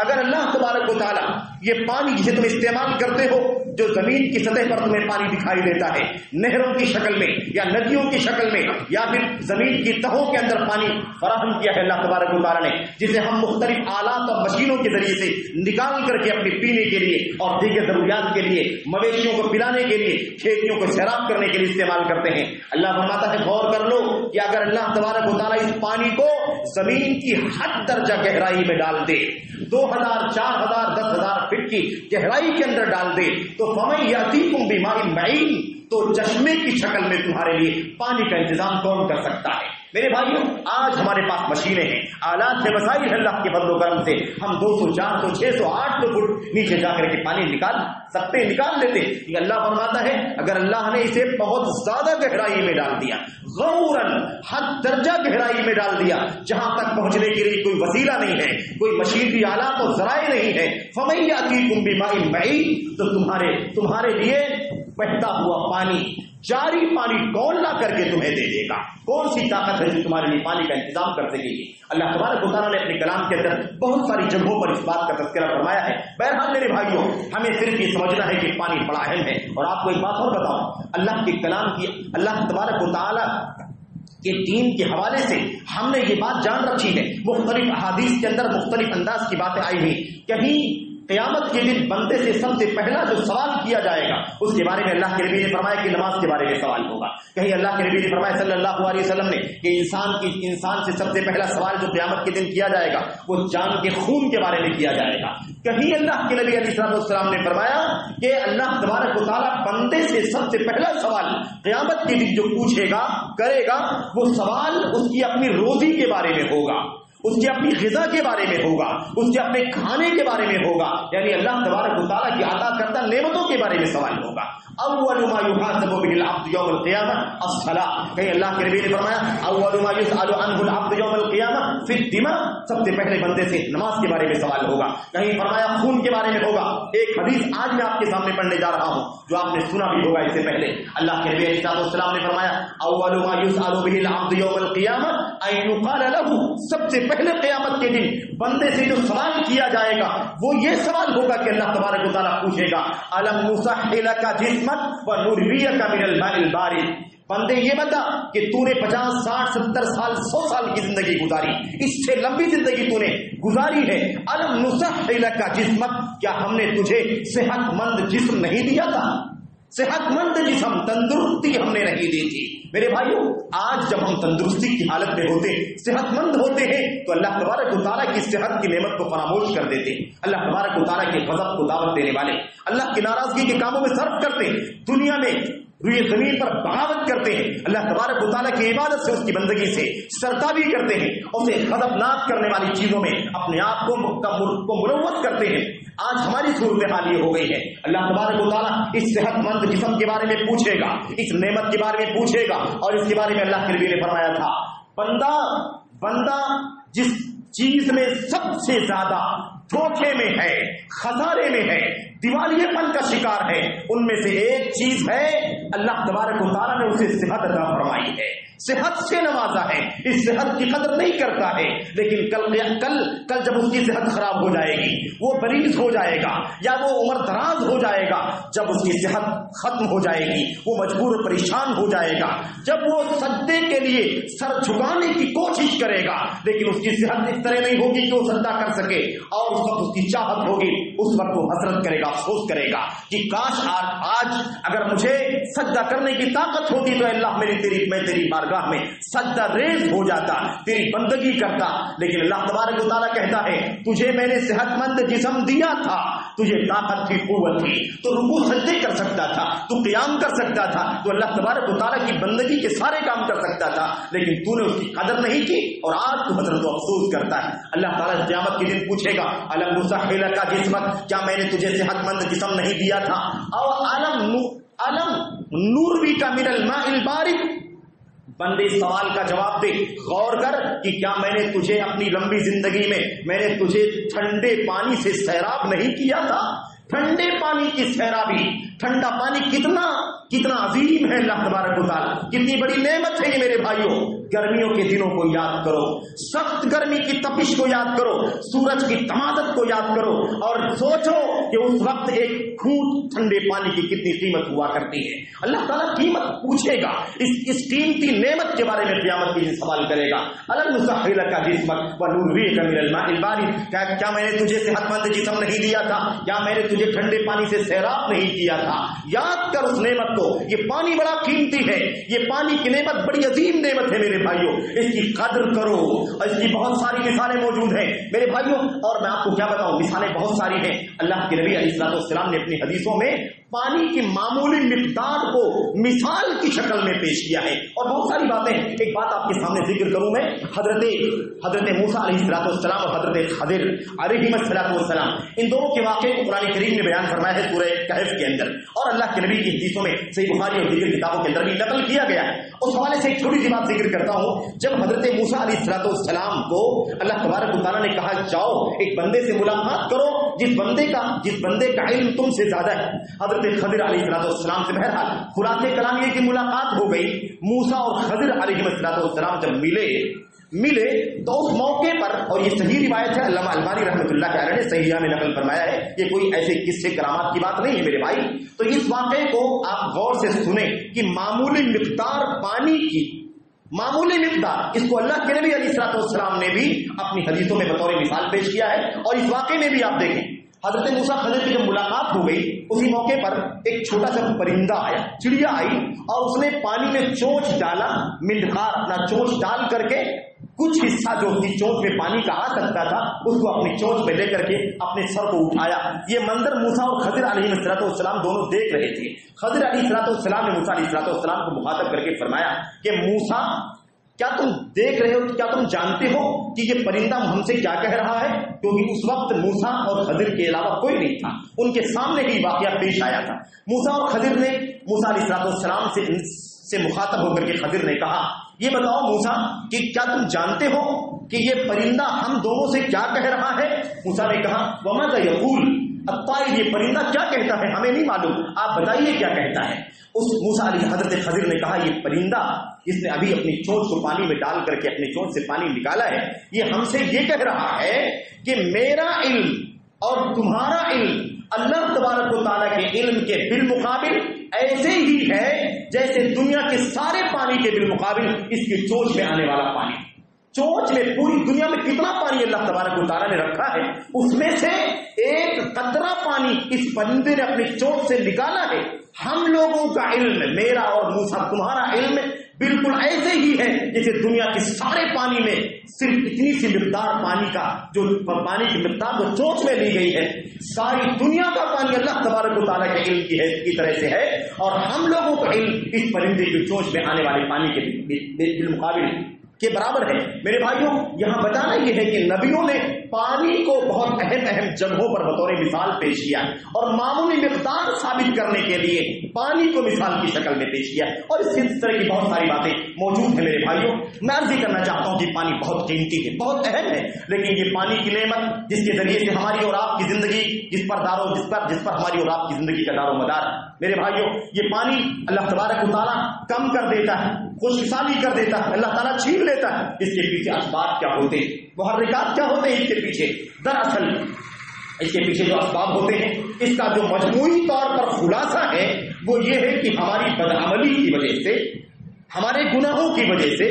اگر اللہ تبارک و تعالیٰ یہ پانی جسے تم استعمال کرتے ہو، جو زمین کی سطح پر تمہیں پانی دکھائی دیتا ہے نہروں کی شکل میں یا ندیوں کی شکل میں یا پھر زمین کی تہوں کے اندر پانی فراہم کیا ہے اللہ تبارک و تعالیٰ نے، جسے ہم مختلف آلات اور مشینوں کے ذریعے سے نکال کر کے اپنے پینے کے لیے اور دیگر ضروریات کے لیے، مویشیوں کو پلانے کے لیے، کھیتیوں کو سیراب کرنے کے لیے استعمال کرتے ہیں۔ اللہ فرماتا ہے غور کر لو کہ اگر اللہ تبارک و تعالیٰ اس پانی کو زمین کی حد درجہ گہرائی میں ڈال دے، 2000 4000 10,000 فٹ کی گہرائی کے اندر ڈال دے، تو فمن یاتیکم بماء معین، تو چشمے کی شکل میں تمہارے لیے پانی کا انتظام کون کر سکتا ہے؟ میرے بھائیوں آج ہمارے پاس مشینیں ہیں، آلات سے، وسائل ہے، اللہ کے فضل و کرم سے ہم 200 400 600 800 فٹ نیچے جا کر کے پانی نکال سکتے، نکال لیتے۔ یہ اللہ فرماتا ہے اگر اللہ نے اسے بہت زیادہ گہرائی میں ڈال دیا، غوراً حد درجہ گہرائی میں ڈال دیا، جہاں تک پہنچنے کے لیے کوئی وسیلہ نہیں ہے، کوئی مشینری آلات اور ذرائع نہیں ہے، فمن یاتیکم بماء معین، تو تمہارے لیے بہتا ہوا پانی، جاری پانی کون لا کر کے تمہیں دے دے گا؟ کون سی طاقت ہے جو تمہارے لیے پانی کا انتظام کر سکے گی؟ اللہ تبارک و تعالیٰ نے اپنے کلام کے اندر بہت ساری جگہوں پر اس بات کا تذکرہ فرمایا ہے۔ بہرحال میرے بھائیوں ہمیں صرف یہ سمجھنا ہے کہ پانی بڑا اہم ہے۔ اور آپ کو ایک بات اور بتاؤں، اللہ کے کلام کی، اللہ تبارک و تعالیٰ کے دین کے حوالے سے ہم نے یہ بات جان رکھی ہے، مختلف احادیث کے اندر مختلف انداز کی باتیں آئی ہوئی۔ کہیں قیامت کے دن بندے سے سب سے پہلا جو سوال کیا جائے گا اس کے بارے میں اللہ کے نبی نے فرمایا کہ نماز کے بارے میں سوال ہوگا۔ کہیں اللہ کے نبی نے فرمایا صلی اللہ علیہ وسلم نے کہ انسان سے سب سے پہلا سوال جو قیامت کے دن کیا جائے گا وہ جان کے خون کے بارے میں کیا جائے گا۔ کہیں اللہ کے نبی علیہ السلام نے فرمایا کہ اللہ تبارک و تعالیٰ بندے سے سب سے پہلا سوال قیامت کے دن جو پوچھے گا، کرے گا، وہ سوال اس کی اپنی روزی کے بارے میں ہوگا، اس کی اپنی غذا کے بارے میں ہوگا، اس کے اپنے کھانے کے بارے میں ہوگا، یعنی اللہ تبارک و تعالیٰ کی عطا کرتا نعمتوں کے بارے میں سوال ہوگا۔ اول ما يحاسب به العبد يوم القيامه الصلاة، کہیں اللہ کے نبی نے فرمایا اول ما يسأل عنه العبد يوم القيامه في الدماء، سب سے پہلے بندے سے نماز کے بارے میں سوال ہوگا۔ کہیں فرمایا خون کے بارے میں ہوگا۔ ایک حدیث آج میں آپ کے سامنے پڑھنے جا رہا ہوں جو آپ نے سنا بھی ہوگا اس سے پہلے، اللہ کے نبی علیہ السلام نے فرمایا اول ما يسأل به العبد يوم القيامه ان يقال له، سب سے پہلے قیامت کے دن بندے سے جو سوال کیا جائے گا وہ یہ سوال ہوگا کہ اللہ تبارک و تعالیٰ پوچھے گا الم نصحلک جسمک ونرویک من الماء البارد، بندے یہ بتا کہ تو نے 50 60 70 سال 100 سال کی زندگی گزاری، اس سے لمبی زندگی تو نے گزاری ہے، الم نصحح لک جسمک، کیا ہم نے تجھے صحت مند جسم نہیں دیا تھا؟ صحت مند جسم، تندرستی ہم نے نہیں دی تھی۔ میرے بھائیوں، آج جب ہم تندرستی کی حالت میں ہوتے، صحت مند ہوتے ہیں، تو اللہ تبارک و تعالیٰ کی صحت کی نعمت کو فراموش کر دیتے ہیں، اللہ تبارک و تعالیٰ کے غضب کو دعوت دینے والے، اللہ کی ناراضگی کے کاموں میں صرف کرتے ہیں، دنیا میں روئے زمین پر بغاوت کرتے ہیں، اللہ تبارک و تعالیٰ کی عبادت سے، اس کی بندگی سے سرتابی کرتے ہیں، اسے غضبناک کرنے والی چیزوں میں اپنے آپ کو ملوث کرتے ہیں۔ آج ہماری صورتحال یہ ہو گئی ہے، اللہ تبارک و تعالیٰ اس صحت مند جسم کے بارے میں پوچھے گا، اس نعمت کے بارے میں پوچھے گا، اور اس کے بارے میں اللہ کے نبی نے فرمایا تھا، بندہ جس چیز میں سب سے زیادہ دھوکے میں ہے، خسارے میں ہے، دیوالیے پن کا شکار ہے، ان میں سے ایک چیز ہے اللہ تبارک و تعالیٰ نے اسے صحت عطا فرمائی ہے، صحت سے نوازا ہے، اس صحت کی قدر نہیں کرتا ہے، لیکن کل جب اس کی صحت خراب ہو جائے گی، وہ مریض ہو جائے گا یا وہ عمر دراز ہو جائے گا، جب اس کی صحت ختم ہو جائے گی، وہ مجبور پریشان ہو جائے گا، جب وہ سجدے کے لیے سر جھکانے کی کوشش کرے گا، لیکن اس کی صحت اس طرح نہیں ہوگی کہ وہ سجدہ کر سکے، اور اس وقت اس کی چاہت ہوگی، اس وقت وہ حسرت کرے گا، افسوس کرے گا کہ کاش آج اگر مجھے سجدہ کرنے کی طاقت ہوتی تو اللہ میں تیری بارگاہ میں سجدہ ریز ہو جاتا، تیری بندگی کرتا، لیکن اللہ تبارک و تعالیٰ کہتا ہے تجھے میں نے صحت مند جسم دیا تھا، تجھے طاقت تھی، قوت تھی، تو رکوع سجدے کر سکتا تھا، تو قیام کر سکتا تھا، تو اللہ تبارک و تعالیٰ کی بندگی کے سارے کام کر سکتا تھا، لیکن تو نے اس کی قدر نہیں کی، اور آج تو حضرت افسوس کرتا ہے۔ اللہ تعالیٰ قیامت کے دن پوچھے گا، الم نصحح لک جسمک، کیا میں نے تجھے صحت مند جسم نہیں دیا تھا؟ اور الم نرویک من الماء البارد، بندے سوال کا جواب دے، غور کر کہ کیا میں نے تجھے اپنی لمبی زندگی میں نے تجھے ٹھنڈے پانی سے سیراب نہیں کیا تھا؟ ٹھنڈے پانی کی سیرابی، ٹھنڈا پانی کتنا عظیم ہے اللہ تبارک و تعالیٰ، کتنی بڑی نعمت ہے یہ میرے بھائیوں۔ گرمیوں کے دنوں کو یاد کرو، سخت گرمی کی تپش کو یاد کرو، سورج کی تمادت کو یاد کرو، اور سوچو کہ اس وقت ایک گھونٹ ٹھنڈے پانی کی کتنی قیمت ہوا کرتی ہے۔ اللہ تعالیٰ قیمت پوچھے گا، اس قیمتی نعمت کے بارے میں قیامت کے دن سوال کرے گا، الم نصحح لک جسمک ونرویک من الماء البارد، کیا میں نے تجھے صحت مند جسم نہیں دیا تھا؟ کیا میں نے تجھے ٹھنڈے پانی سے سیراب نہیں کیا تھا؟ یاد کر اس نعمت کو، یہ پانی بڑا قیمتی ہے، یہ پانی کی نعمت بڑی عظیم نعمت ہے میرے بھائیوں، اس کی قدر کرو، اور اس کی بہت ساری مثالیں موجود ہیں میرے بھائیوں، اور میں آپ کو کیا بتاؤں، مثالیں بہت ساری ہیں۔ اللہ کے نبی علیہ السلام نے اپنی حدیثوں میں پانی کی معمولی مقدار کو مثال کی شکل میں پیش کیا ہے، اور بہت ساری باتیں ہیں۔ ایک بات آپ کے سامنے ذکر کروں میں، حضرت موسیٰ علیہ السلام اور حضرت خضر علیہ السلام، ان دونوں کے واقعے کو قرآن کریم نے بیان فرمایا ہے سورہ کہف کے اندر، اور اللہ کے نبی کی حدیثوں میں صحیح بخاری اور دیگر کتابوں کے اندر بھی نقل کیا گیا ہے۔ اس حوالے سے ایک چھوٹی سی بات ذکر کرتا ہوں، جب حضرت موسیٰ علیہ السلام کو اللہ تبارک و تعالیٰ نے کہا جاؤ ایک بندے سے ملاقات کرو جس بندے کا علم تم سے زیادہ ہے، حضرت خضر علیہ السلام سے، بہرحال خلاصے کلام یہ کہ ملاقات ہو گئی، موسیٰ اور خضر علیہ السلام جب ملے تو اس موقع پر، اور یہ صحیح روایت ہے، علامہ البانی رحمۃ اللہ علیہ نے صحیحہ میں نقل فرمایا ہے، یہ کوئی ایسے قصے کرامات کی بات نہیں ہے میرے بھائی، تو اس واقعے کو آپ غور سے سنیں کہ معمولی مقدار پانی کی، معمولی مقدار، اس کو اللہ کے نبی علیہ السلام نے بھی اپنی حدیثوں میں بطور مثال پیش کیا ہے، اور اس واقعے میں بھی آپ دیکھیں حضرت موسیٰ خضر کی جب ملاقات ہو گئی، اسی موقع پر ایک چھوٹا سا پرندہ آیا، چڑیا آئی، اور اس نے پانی میں چونچ ڈالا، مندخار اپنا چونچ ڈال کر کے کچھ حصہ جو اس کی چونچ میں پانی کا آ سکتا تھا اس کو اپنی چونچ میں لے کر کے اپنے سر کو اٹھایا۔ یہ منظر موسیٰ اور خضر علیہ السلام دونوں دیکھ رہے تھے۔ خضر علیہ السلام نے موسیٰ علیہ السلام کو مخاطب کر کے فرمایا کہ موسیٰ، کیا تم دیکھ رہے ہو، کیا تم جانتے ہو کہ یہ پرندہ ہم سے کیا کہہ رہا ہے؟ کیونکہ اس وقت موسیٰ اور خضر کے علاوہ کوئی نہیں تھا، ان کے سامنے ہی واقعہ پیش آیا تھا۔ موسیٰ اور خضر نے موسیٰ علیہ السلام سے مخاطب ہو کر کے خضر نے کہا، یہ بتاؤ موسیٰ کہ کیا تم جانتے ہو کہ یہ پرندہ ہم دونوں سے کیا کہہ رہا ہے؟ موسیٰ نے کہا، وَمَاذَا يَقُولُ، الطَّائِرُ، یہ پرندہ کیا کہتا ہے ہمیں نہیں معلوم، آپ بتائیے کیا کہتا ہے۔ اس موسیٰ علیہ حضرت خضر نے کہا، یہ پرندہ جس نے ابھی اپنی چونچ کو پانی میں ڈال کر کے اپنی چونچ سے پانی نکالا ہے، یہ ہم سے یہ کہہ رہا ہے کہ میرا علم اور تمہارا علم اللہ تبارک و تعالیٰ کے علم کے بالمقابل ایسے ہی ہے جیسے دنیا کے سارے پانی کے بالمقابل اس کے چونچ میں آنے والا پانی. چونچ میں پوری دنیا میں کتنا پانی اللہ تبارک و تعالیٰ نے رکھا ہے، اس میں سے ایک قطرہ پانی اس پرندے نے اپنی چونچ سے نکالا ہے. ہم لوگوں کا علم، میرا اور موسیٰ تمہارا علم بالکل ایسے ہی ہے جیسے دنیا کے سارے پانی میں صرف اتنی سی مقدار پانی کا، جو پانی کی مقدار جو چونچ میں لی گئی ہے، ساری دنیا کا پانی اللہ تبارک و تعالیٰ کے علم کی طرح سے ہے، اور ہم لوگوں کا علم اس پرندے کی چونچ میں آنے والے پانی کے بالمقابل کے برابر ہے. میرے بھائیوں، یہاں بتانا یہ ہے کہ نبیوں نے پانی کو بہت اہم جگہوں پر بطور مثال پیش کیا، اور معمولی مقدار ثابت کرنے کے لیے پانی کو مثال کی شکل میں پیش کیا، اور اس طرح کی بہت ساری باتیں موجود ہیں. میرے بھائیوں، میں عرض کرنا چاہتا ہوں کہ پانی بہت قیمتی ہے، بہت اہم ہے، لیکن یہ پانی کی نعمت جس کے ذریعے سے ہماری اور آپ کی زندگی جس پر ہماری اور آپ کی زندگی کا دار و مدار، میرے بھائیوں، یہ پانی اللہ تبارک و تعالیٰ کم کر دیتا ہے، خشکسالی کر دیتا ہے، اللہ تعالیٰ چھین لیتا ہے. اس کے پیچھے اسباب کیا ہوتے ہیں، محرکات کیا ہوتے ہیں اس کے پیچھے؟ دراصل اس کے پیچھے جو اسباب ہوتے ہیں، اس کا جو مجموعی طور پر خلاصہ ہے وہ یہ ہے کہ ہماری بدعملی کی وجہ سے، ہمارے گناہوں کی وجہ سے،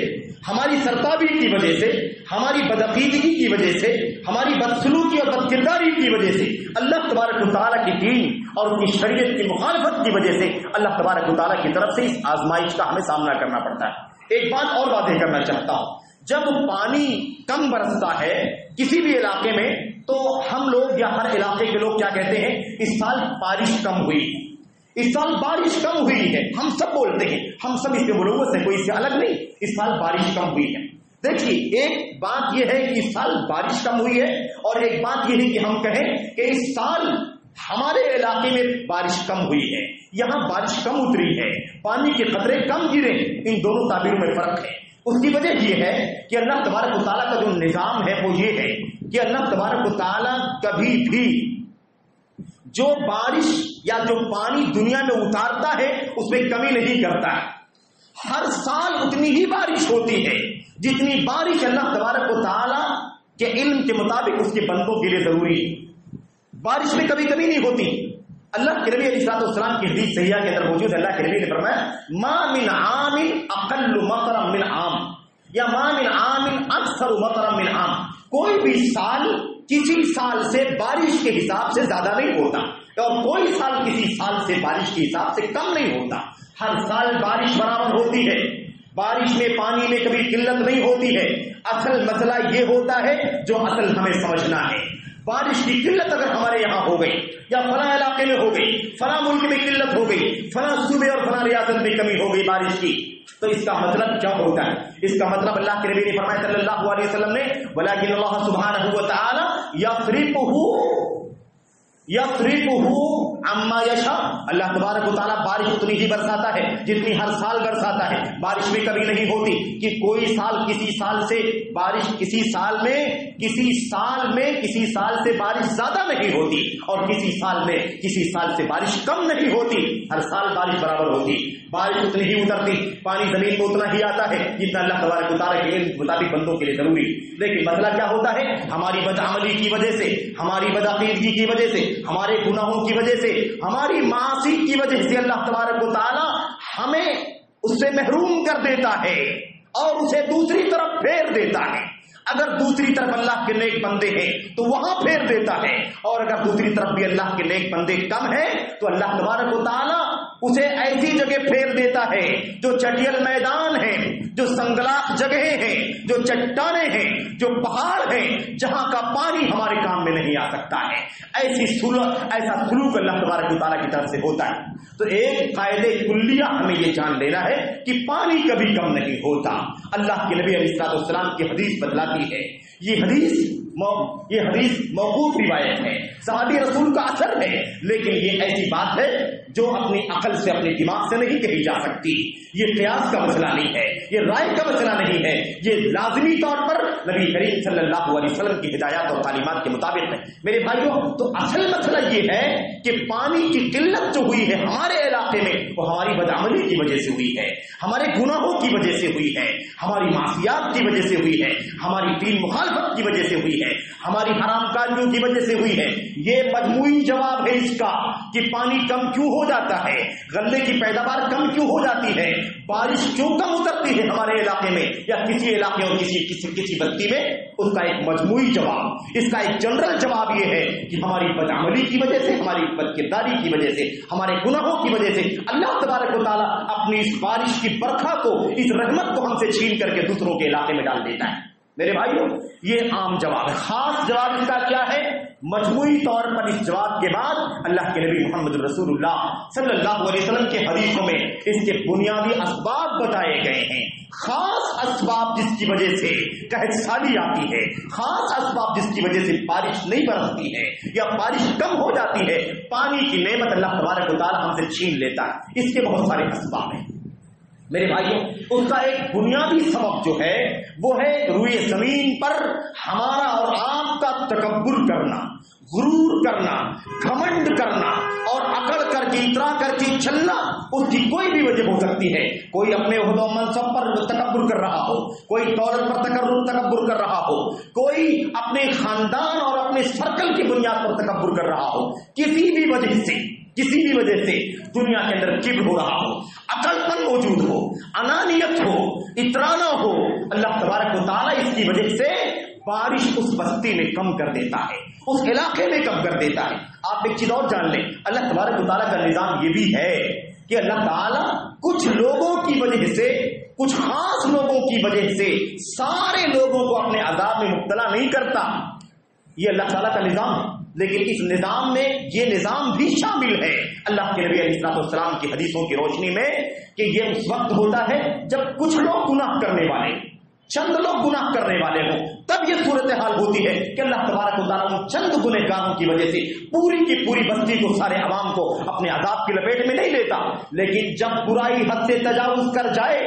ہماری سرتابی کی وجہ سے، ہماری بدعقیدگی کی وجہ سے، ہماری بدسلوکی اور بدکرداری کی وجہ سے، اللہ تبارک و تعالیٰ کی دین اور اس کی شریعت کی مخالفت کی وجہ سے اللہ تبارک و تعالیٰ کی طرف سے اس آزمائش کا ہمیں سامنا کرنا پڑتا ہے. ایک بات اور واضح کرنا چاہتا ہوں، جب پانی کم برستا ہے کسی بھی علاقے میں تو ہم لوگ یا ہر علاقے کے لوگ کیا کہتے ہیں، اس سال بارش کم ہوئی، اس سال بارش کم ہوئی ہے. ہم سب بولتے ہیں، ہم سب اس کے ملوث ہیں، کوئی اس سے الگ نہیں، اس سال بارش کم ہوئی ہے. دیکھیے، ایک بات یہ ہے کہ اس سال بارش کم ہوئی ہے، اور ایک بات یہ ہے کہ ہم کہیں کہ اس سال ہمارے علاقے میں بارش کم ہوئی ہے، یہاں بارش کم اتری ہے، پانی کے قطرے کم گرے. ان دونوں تعبیروں میں فرق ہے. اس کی وجہ یہ ہے کہ اللہ تبارک و تعالیٰ کا جو نظام ہے وہ یہ ہے کہ اللہ تبارک و تعالیٰ کبھی بھی جو بارش یا جو پانی دنیا میں اتارتا ہے اس میں کمی نہیں کرتا ہے. ہر سال اتنی ہی بارش ہوتی ہے جتنی بارش اللہ تبارک و تعالیٰ کے علم کے مطابق اس کے بندوں کے لیے ضروری ہے. بارش میں کبھی کمی نہیں ہوتی. اللہ کے نبی علیہ السلام کی حدیث صحیحہ کے اندر موجود ہے، اللہ کے نبی نے فرمایا ما من عام اقل مطرا من عام، یا ما من عام اکثر مطرا من عام. کوئی بھی سال کسی سال سے بارش کے حساب سے زیادہ نہیں ہوتا، اور کوئی سال کسی سال سے بارش کے حساب سے کم نہیں ہوتا. ہر سال بارش برابر ہوتی ہے. بارش میں پانی میں کبھی قلت نہیں ہوتی ہے. اصل مسئلہ یہ ہوتا ہے جو اصل ہمیں سمجھنا ہے. بارش کی قلت اگر ہمارے یہاں ہو گئی، یا فلاں علاقے میں ہو گئی، فلاں ملک میں قلت ہو گئی، فلاں صوبے اور فلاں ریاست میں کمی ہو گئی بارش کی، تو اس کا مطلب کیا ہوتا ہے؟ اس کا مطلب اللہ کے نبی نے فرمایا صلی اللہ علیہ وسلم نے ولیکن اللہ سبحانہ وتعالی یصرفہ عما یشاء. اللہ تبارک و تعالیٰ بارش اتنی ہی برساتا ہے جتنی ہر سال برساتا ہے. بارش میں کبھی نہیں ہوتی کہ کوئی سال کسی سال سے بارش کسی سال سے بارش زیادہ نہیں ہوتی، اور کسی سال سے بارش کم نہیں ہوتی. ہر سال بارش برابر ہوتی. بارش اتنی ہی اترتی، پانی زمین کو اتنا ہی آتا ہے جتنا اللہ تبارک و تعالیٰ کے علم کے مطابق بندوں کے لیے ضروری. لیکن مسئلہ کیا ہوتا ہے؟ ہماری بدعملی کی وجہ سے، ہماری بدعقیدگی کی وجہ سے، ہمارے گناہوں کی وجہ سے، ہماری معاصی کی وجہ سے اللہ تبارک و تعالیٰ ہمیں اس سے محروم کر دیتا ہے اور اسے دوسری طرف پھیر دیتا ہے. اگر دوسری طرف اللہ کے نیک بندے ہیں تو وہاں پھیر دیتا ہے، اور اگر دوسری طرف بھی اللہ کے نیک بندے کم ہیں تو اللہ تبارک و تعالیٰ اسے ایسی جگہ پھیر دیتا ہے جو چٹیل میدان ہیں، جو سنگلاخ جگہیں ہیں، جو چٹانیں ہیں، جو پہاڑ ہیں، جہاں کا پانی ہمارے کام میں نہیں آ سکتا ہے. ایسا سلوک اللہ تبارک و تعالیٰ کی طرف سے ہوتا ہے. تو ایک قاعدہ کلیہ ہمیں یہ جان لینا ہے کہ پانی کبھی کم نہیں ہوتا. اللہ کے نبی علیہ السلام کی حدیث بتلاتی ہے. یہ حدیث موقوف روایت ہے، صحابی رسول کا اثر ہے، لیکن یہ ایسی بات ہے جو اپنی عقل سے، اپنے دماغ سے نہیں کہی جا سکتی. یہ قیاس کا مسئلہ نہیں ہے، یہ رائے کا مسئلہ نہیں ہے، یہ لازمی طور پر نبی کریم صلی اللہ علیہ وسلم کی ہدایات اور تعلیمات کے مطابق ہے. میرے بھائیوں، تو اصل مسئلہ یہ ہے کہ پانی کی قلت جو ہوئی ہے ہمارے علاقے میں وہ ہماری بدعملی کی وجہ سے ہوئی ہے، ہمارے گناہوں کی وجہ سے ہوئی ہے، ہماری معصیات کی وجہ سے ہوئی ہے، ہماری دین مخالفت کی وجہ سے ہوئی ہے. ہے، ہماری حرام کاریوں کی وجہ سے ہوئی ہے۔ یہ مجموعی جواب ہے اس کا کہ پانی کم کیوں ہو جاتا ہے، غلے کی پیداوار کم کیوں ہو جاتی ہے، بارش کیوں کم اترتی ہے ہمارے علاقے میں یا کسی علاقے اور کسی بستی میں، اس کا ایک مجموعی جواب، اس کا ایک جنرل جواب یہ ہے کہ ہماری بدعملی کی وجہ سے، ہماری بدکرداری کی وجہ سے، ہمارے گناہوں کی وجہ سے اللہ تبارک و تعالیٰ اپنی اس بارش کی برکھا کو، اس رحمت کو ہم سے چھین کر کے دوسروں کے علاقے میں ڈال دیتا ہے۔ میرے بھائیوں، یہ عام جواب ہے۔ خاص جواب اس کا کیا ہے؟ مجموعی طور پر اس جواب کے بعد اللہ کے نبی محمد رسول اللہ صلی اللہ علیہ وسلم کے حدیثوں میں اس کے بنیادی اسباب بتائے گئے ہیں۔ خاص اسباب جس کی وجہ سے قحط سالی آتی ہے، خاص اسباب جس کی وجہ سے بارش نہیں برستی ہے یا بارش کم ہو جاتی ہے، پانی کی نعمت اللہ تبارک و تعالیٰ ہم سے چھین لیتا ہے، اس کے بہت سارے اسباب ہیں۔ میرے بھائیوں، اس کا ایک بنیادی سبب جو ہے وہ ہے روئے زمین پر ہمارا اور آپ کا تکبر کرنا، غرور کرنا، گھمنڈ کرنا اور اکڑ کر کے اترا کر کے چلنا۔ اس کی کوئی بھی وجہ ہو سکتی ہے، کوئی اپنے عہدہ و منصب پر تکبر کر رہا ہو، کوئی دولت پر تکبر کر رہا ہو، کوئی اپنے خاندان اور اپنے سرکل کی بنیاد پر تکبر کر رہا ہو، کسی بھی وجہ سے دنیا کے اندر کبر ہو رہا ہو، عقل پن موجود ہو، انانیت ہو، اترانا ہو، اللہ تبارک و تعالیٰ اس کی وجہ سے بارش اس بستی میں کم کر دیتا ہے، اس علاقے میں کم کر دیتا ہے۔ آپ ایک چیز اور جان لیں، اللہ تبارک و تعالیٰ کا نظام یہ بھی ہے کہ اللہ تعالیٰ کچھ لوگوں کی وجہ سے، کچھ خاص لوگوں کی وجہ سے سارے لوگوں کو اپنے عذاب میں مبتلا نہیں کرتا۔ یہ اللہ تعالیٰ کا نظام ہے، لیکن اس نظام میں یہ نظام بھی شامل ہے اللہ کے نبی علیہ السلام کی حدیثوں کی روشنی میں کہ یہ اس وقت ہوتا ہے جب کچھ لوگ گناہ کرنے والے، چند لوگ گناہ کرنے والے ہوں، تب یہ صورتحال ہوتی ہے کہ اللہ تبارک و تعالیٰ ان چند گنہگاروں کی وجہ سے پوری کی پوری بستی کو، سارے عوام کو اپنے عذاب کی لپیٹ میں نہیں لیتا۔ لیکن جب برائی حد سے تجاوز کر جائے،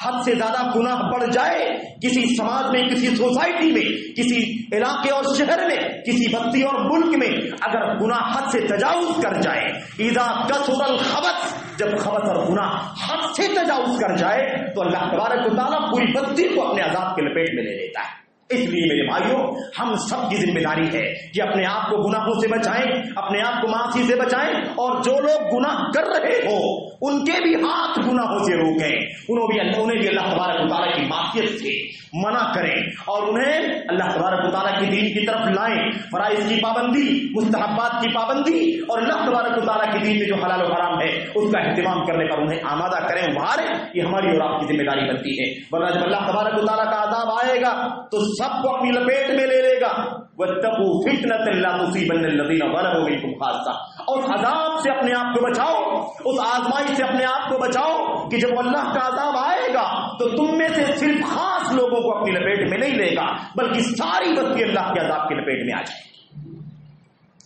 حد سے زیادہ گناہ بڑھ جائے، کسی سماج میں، کسی سوسائٹی میں، کسی علاقے اور شہر میں، کسی بستی اور ملک میں اگر گناہ حد سے تجاوز کر جائے، اذا کثر الخبث، جب خبث اور گناہ حد سے تجاوز کر جائے تو اللہ تبارک و تعالیٰ پوری بستی کو اپنے عذاب کے لپیٹ میں لے لیتا ہے۔ اس لیے میرے بھائیوں، ہم سب کی ذمہ داری ہے کہ اپنے آپ کو گناہوں سے بچائیں، اپنے آپ کو معاصی سے بچائیں، اور جو لوگ گناہ کر رہے ہو ان کے بھی ہاتھ گناہوں سے روکیں، انہیں بھی اللہ تبارک و تعالیٰ کی معصیت سے منع کریں اور انہیں اللہ تبارک و تعالیٰ کی دین کی طرف لائیں۔ فرائض کی پابندی، مستحبات کی پابندی اور اللہ تبارک و تعالیٰ کی دین میں جو حلال و حرام ہے اس کا اہتمام کرنے پر انہیں آمادہ کریں، ابھاریں۔ یہ ہماری اور آپ کی ذمہ داری بنتی ہے، ورنہ جب اللہ تبارک و تعالیٰ کا عذاب آئے گا تو سب کو اپنی لپیٹ میں لے لے گا۔ وَاتَّقُوا فِتْنَةً لَا تُصِيبَنَّ الَّذِينَ ظَلَمُوا مِنكُمْ خَاصَّةً۔ اور عذاب سے اپنے آپ کو بچاؤ، اس آزمائش سے اپنے آپ کو بچاؤ کہ جب اللہ کا عذاب آئے گا تو تم میں سے صرف خاص لوگوں کو اپنی لپیٹ میں نہیں لے گا بلکہ ساری بستی اللہ کے عذاب کی لپیٹ میں آ جائے گی۔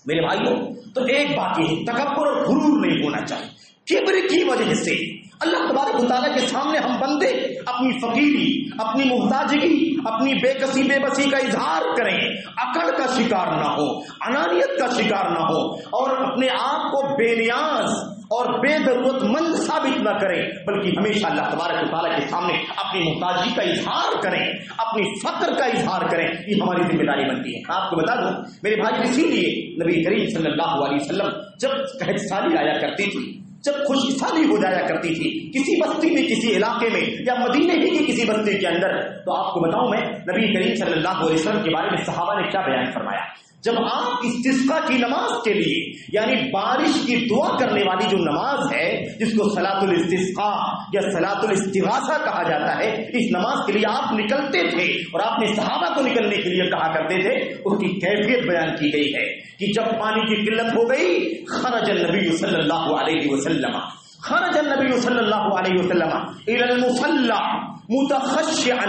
میرے بھائیوں، تو ایک بات یہ ہے، تکبر اور غرور نہیں ہونا چاہیے۔ کبر کی وجہ سے اللہ تبارک و تعالیٰ کے سامنے ہم بندے اپنی فقیری، اپنی محتاجگی، اپنی بے کسی بے بسی کا اظہار کریں، اکڑ کا شکار نہ ہو، انانیت کا شکار نہ ہو اور اپنے آپ کو بے نیاز اور بے ضرورت مند ثابت نہ کریں، بلکہ ہمیشہ اللہ تبارک و تعالیٰ کے سامنے اپنی محتاجی کا اظہار کریں، اپنی فقر کا اظہار کریں۔ یہ ہماری ذمہ داری بنتی ہے۔ آپ کو بتا دوں میرے بھائی، اسی لیے نبی کریم صلی اللہ علیہ وسلم جب قحط سالی آیا کرتی تھی، جب خوشی سالی ہو جایا کرتی تھی کسی بستی میں، کسی علاقے میں یا مدینے ہی کی کسی بستی کے اندر، تو آپ کو بتاؤں میں نبی کریم صلی اللہ علیہ وسلم کے بارے میں صحابہ نے کیا بیان فرمایا۔ جب آپ استسقاء کی نماز کے لیے، یعنی بارش کی دعا کرنے والی جو نماز ہے جس کو صلاۃ الاستسقاء یا صلاۃ الاستغاثہ کہا جاتا ہے، اس نماز کے لیے آپ نکلتے تھے اور آپ نے صحابہ کو نکلنے کے لیے کہا کرتے تھے، اس کی کیفیت بیان کی گئی ہے کہ جب پانی کی قلت ہو گئی، خرج النبی صلی اللہ علیہ وسلم الى المصلى متخشعا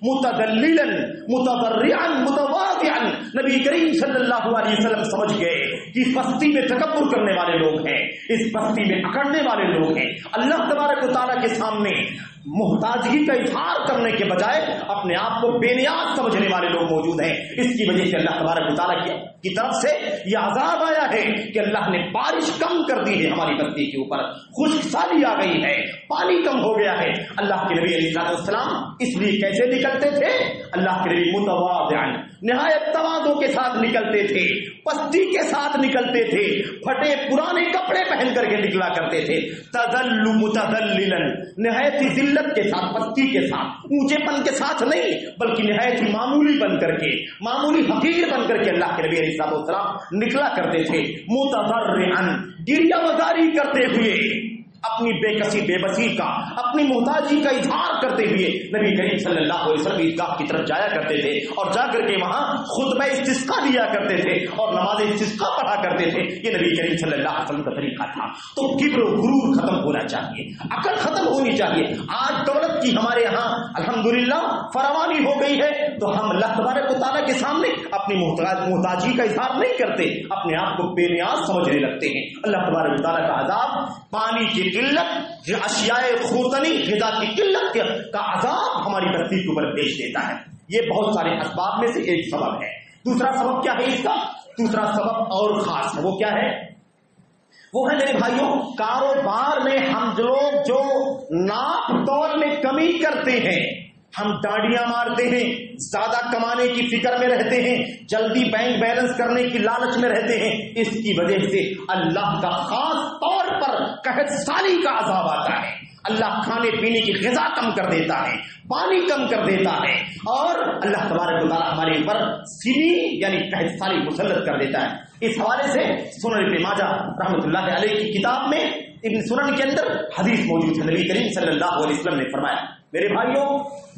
متدللا متضرعا متواضعا۔ نبی کریم صلی اللہ علیہ وسلم سمجھ گئے کہ اس بستی میں تکبر کرنے والے لوگ ہیں، اس بستی میں اکڑنے والے لوگ ہیں، اللہ تبارک و تعالیٰ کے سامنے محتاجگی کا اظہار کرنے کے بجائے اپنے آپ کو بے نیاز سمجھنے والے لوگ موجود ہیں۔ اس کی وجہ سے اللہ تبارک و تعالیٰ کی طرف سے یہ عذاب آیا ہے کہ اللہ نے بارش کم کر دی ہے ہماری بستی کے اوپر، خشک سالی آ گئی ہے، پانی کم ہو گیا ہے۔ اللہ کے نبی علیہ السلام اس لیے کیسے نکلتے تھے؟ اللہ کے نبی متواضعاً نہایت تواضع کے ساتھ نکلتے تھے، پستی کے ساتھ نکلتے تھے، پھٹے پرانے کپڑے پہن کر کے نکلا کرتے تھے، تذل متذللا نہایت ہی ذلت کے ساتھ، پستی کے ساتھ، اونچے پن کے ساتھ نہیں بلکہ نہایت ہی معمولی بن کر کے، معمولی حقیر بن کر کے اللہ کے نبی علیہ السلام نکلا کرتے تھے، متضرعا گریہ وزاری کرتے ہوئے، اپنی بے کسی بے بسی کا، اپنی محتاجی کا اظہار کرتے ہوئے نبی کریم صلی اللہ علیہ وسلم عیدگاہ کی طرف جایا کرتے تھے اور جا کر کے وہاں خطبہ استسقا دیا کرتے تھے اور نماز استسقا پڑھا کرتے تھے۔ یہ نبی کریم صلی اللہ علیہ وسلم کا طریقہ تھا۔ تو کبر و غرور ختم ہونا چاہیے، عقل ختم ہونی چاہیے۔ آج دولت کی ہمارے یہاں الحمدللہ فراوانی ہو گئی ہے تو ہم اللہ تبارک و تعالیٰ کے سامنے اپنی محتاجی کا اظہار نہیں کرتے، اپنے آپ کو بے نیاز سمجھنے لگتے ہیں۔ اللہ تبارک و تعالیٰ کا عذاب پانی کی قلت، اشیاء خوردنی غذا کی قلت کا عذاب ہماری بستی کے اوپر بھیج دیتا ہے۔ یہ بہت سارے اسباب میں سے ایک سبب ہے۔ دوسرا سبب کیا ہے اس کا؟ دوسرا سبب اور خاص ہے۔ وہ کیا ہے؟ وہ ہے میرے بھائیوں، کاروبار میں ہم لوگ جو ناپ تول میں کمی کرتے ہیں، ہم ڈانڈیاں مارتے ہیں، زیادہ کمانے کی فکر میں رہتے ہیں، جلدی بینک بیلنس کرنے کی لالچ میں رہتے ہیں، اس کی وجہ سے اللہ کا خاص طور پر قحط سالی کا عذاب آتا ہے۔ اللہ کھانے پینے کی غذا کم کر دیتا ہے، پانی کم کر دیتا ہے، اور اللہ تبارک و تعالیٰ ہمارے اوپر سنی یعنی قحط سالی مسلط کر دیتا ہے۔ اس حوالے سے سنن ابن ماجہ رحمۃ اللہ علیہ کی کتاب میں ابن سنن کے اندر حدیث موجود ہے۔ نبی کریم صلی اللہ علیہ وسلم نے فرمایا، میرے بھائیوں،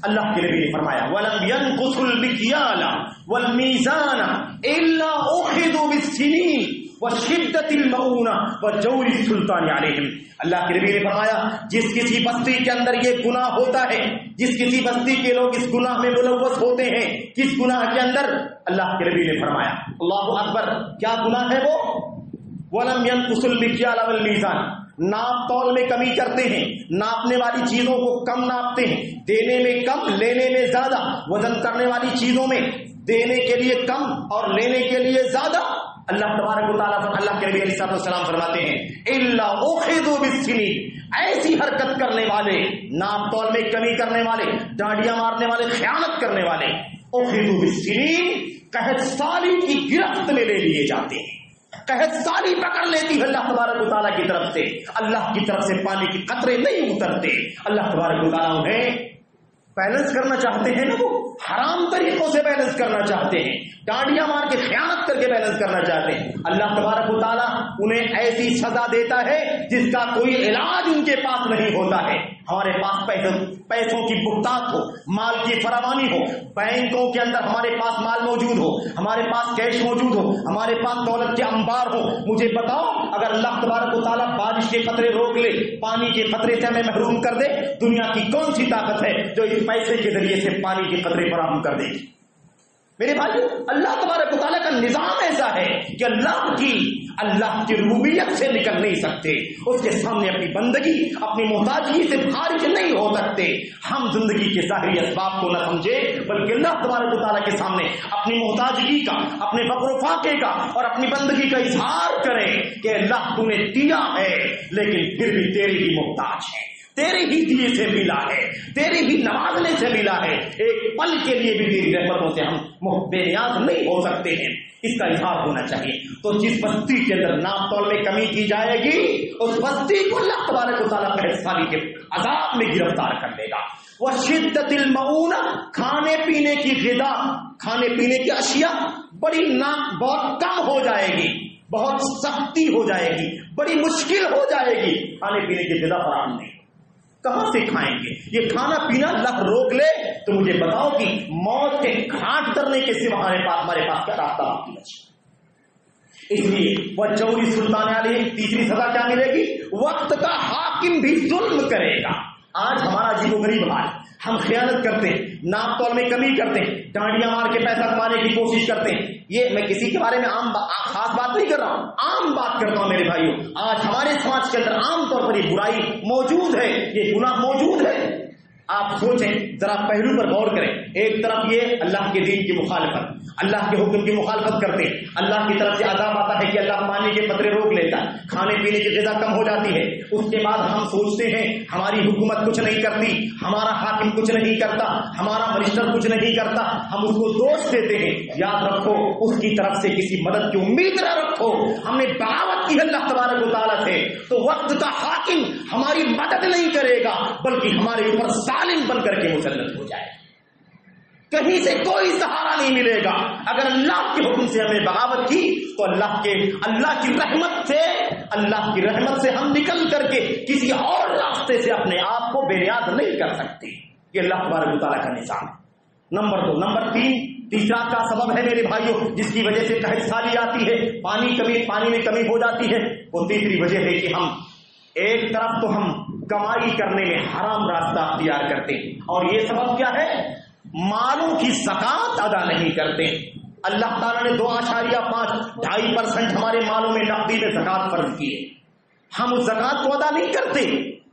اللہ کے نبی نے فرمایا وَلَمْ يَنْقُصُوا الْمِكْيَالَ وَالْمِيزَانَ إِلَّا أُخِذُوا بِالسِّنِينِ وَشِدَّةِ الْمَؤُونَةِ وَجَوْرِ السُّلْطَانِ عَلَيْهِمْ۔ اللہ کے نبی نے فرمایا، جس کسی بستی کے اندر یہ گناہ ہوتا ہے، جس کسی بستی کے لوگ اس گناہ میں ملوث ہوتے ہیں، کس گناہ کے اندر؟ اللہ کے نبی نے فرمایا، اللہ اکبر، کیا گناہ ہے وہ؟ وَلَمْ يَنْقُصُوا الْمِكْيَالَ وَالْمِيزَانَ، ناپ تول میں کمی کرتے ہیں، ناپنے والی چیزوں کو کم ناپتے ہیں، دینے میں کم لینے میں زیادہ، وزن کرنے والی چیزوں میں دینے کے لیے کم اور لینے کے لیے زیادہ۔ اللہ تبارک و تعالیٰ اللہ کے نبی علیہ السلام فرماتے ہیں الا اخذوا بالسنین، ایسی حرکت کرنے والے، ناپ تول میں کمی کرنے والے، ڈانڈیاں مارنے والے، خیانت کرنے والے، اخذوا بالسنین، قحط سالی کی گرفت میں لے لیے جاتے ہیں۔ قحط سالی پکڑ لیتی ہے اللہ تبارک و تعالیٰ کی طرف سے، اللہ کی طرف سے پانی کے قطرے نہیں اترتے۔ اللہ تبارک و تعالیٰ انہیں بیلنس کرنا چاہتے ہیں نا، وہ حرام طریقوں سے بیلنس کرنا چاہتے ہیں، ڈانڈیاں مار کے خیانت کر کے بیلنس کرنا چاہتے ہیں۔ اللہ تبارک و تعالیٰ انہیں ایسی سزا دیتا ہے جس کا کوئی علاج ان کے پاس نہیں ہوتا ہے۔ ہمارے پاس پیسوں کی بہتات ہو، مال کی فراوانی ہو، بینکوں کے اندر ہمارے پاس مال موجود ہو، ہمارے پاس کیش موجود ہو، ہمارے پاس دولت کے انبار ہو، مجھے بتاؤ اگر اللہ تبارک و تعالیٰ بارش کے قطرے روک لے، پانی کے قطرے سے ہمیں محروم کر دے، دنیا کی کون سی طاقت ہے جو اس پیسے کے ذریعے سے پانی کے قطرے فراہم کر دے گی؟ میرے بھائیو، اللہ تبارک و تعالیٰ کا نظام ایسا ہے کہ اللہ کی ربوبیت سے نکل نہیں سکتے، اس کے سامنے اپنی بندگی، اپنی محتاجگی سے خارج نہیں ہو سکتے۔ ہم زندگی کے ظاہری اسباب کو نہ سمجھے بلکہ اللہ تبارک و تعالیٰ کے سامنے اپنی محتاجگی کا، اپنے فقر و فاقے کا اور اپنی بندگی کا اظہار کریں کہ اللہ تو نے دیا ہے لیکن پھر بھی تیری ہی محتاج ہے، تیرے ہی دیے سے ملا ہے، تیرے ہی نوازنے سے ملا ہے، ایک پل کے لیے بھی تیری رحمتوں سے ہم بے نیاز نہیں ہو سکتے ہیں۔ اس کا اظہار ہونا چاہیے۔ تو جس بستی کے اندر ناپ تول میں کمی کی جائے گی، اس بستی کو اللہ تبارک و تعالیٰ قحط سالی کے عذاب میں گرفتار کر لے گا۔ وشدت المعونہ، کھانے پینے کی غذا، کھانے پینے کی اشیاء بہت کم ہو جائے گی، بہت سختی ہو جائے گی، بڑی مشکل ہو جائے گی، کھانے پینے کی غذا فراہم نہیں، کہاں سے کھائیں گے؟ یہ کھانا پینا اللہ روک لے تو مجھے بتاؤ کہ موت کے گھاٹ اترنے کے سوا ہمارے پاس کیا راستہ باقی ہے؟ اس لیے وہ جوری سلطان علیہ تیسری سزا کیا ملے گی؟ وقت کا حاکم بھی ظلم کرے گا۔ آج ہمارا عجیب و غریب حال، ہم خیانت کرتے ہیں، ناپ تول میں کمی کرتے ہیں، ڈانڈیاں مار کے پیسہ کمانے کی کوشش کرتے ہیں۔ یہ میں کسی کے بارے میں خاص بات نہیں کر رہا ہوں، عام بات کرتا ہوں میرے بھائیوں۔ آج ہمارے سماج کے اندر عام طور پر یہ برائی موجود ہے، یہ گناہ موجود ہے۔ آپ سوچیں ذرا پہلو پر غور کریں. ایک طرف یہ اللہ کے دین کی مخالفت, اللہ کے حکم کی مخالفت کرتے ہیں, اللہ کی طرف سے عذاب آتا ہے کہ اللہ پانی کے قطرے روک لیتا ہے, کھانے پینے کی غذا کم ہو جاتی ہے. اس کے بعد ہم سوچتے ہیں ہماری حکومت کچھ نہیں کرتی, ہمارا حاکم کچھ نہیں کرتا, ہمارا منسٹر کچھ نہیں کرتا, ہم اس کو دوست دیتے ہیں. یاد رکھو اس کی طرف سے کسی مدد کی امید نہ رکھو. ہم نے بغاوت کی اللہ تبارک و تعالیٰ سے تو وقت کا حاکم ہماری مدد نہیں کرے گا بلکہ ہمارے اوپر ظالم بن کر کے مسلط ہو جائے. کہیں سے کوئی سہارا نہیں ملے گا. اگر اللہ کے حکم سے ہم نے بغاوت کی تو اللہ کی رحمت سے ہم نکل کر کے کسی اور راستے سے اپنے آپ کو بے نیاز نہیں کر سکتے. یہ اللہ تبارک و تعالیٰ کا نظام ہے. نمبر 2. نمبر 3 تیسرا کا سبب ہے میرے بھائیوں جس کی وجہ سے قحط سالی آتی ہے, پانی میں کمی ہو جاتی ہے. وہ تیسری وجہ ہے کہ ہم ایک طرف تو ہم کمائی کرنے میں حرام راستہ اختیار کرتے ہیں, اور یہ سبب کیا ہے؟ مالوں کی زکات ادا نہیں کرتے. اللہ تعالیٰ نے 2.5% ہمارے مالوں میں نقدی میں زکات فرض کی ہے. ہم اس زکات کو ادا نہیں کرتے.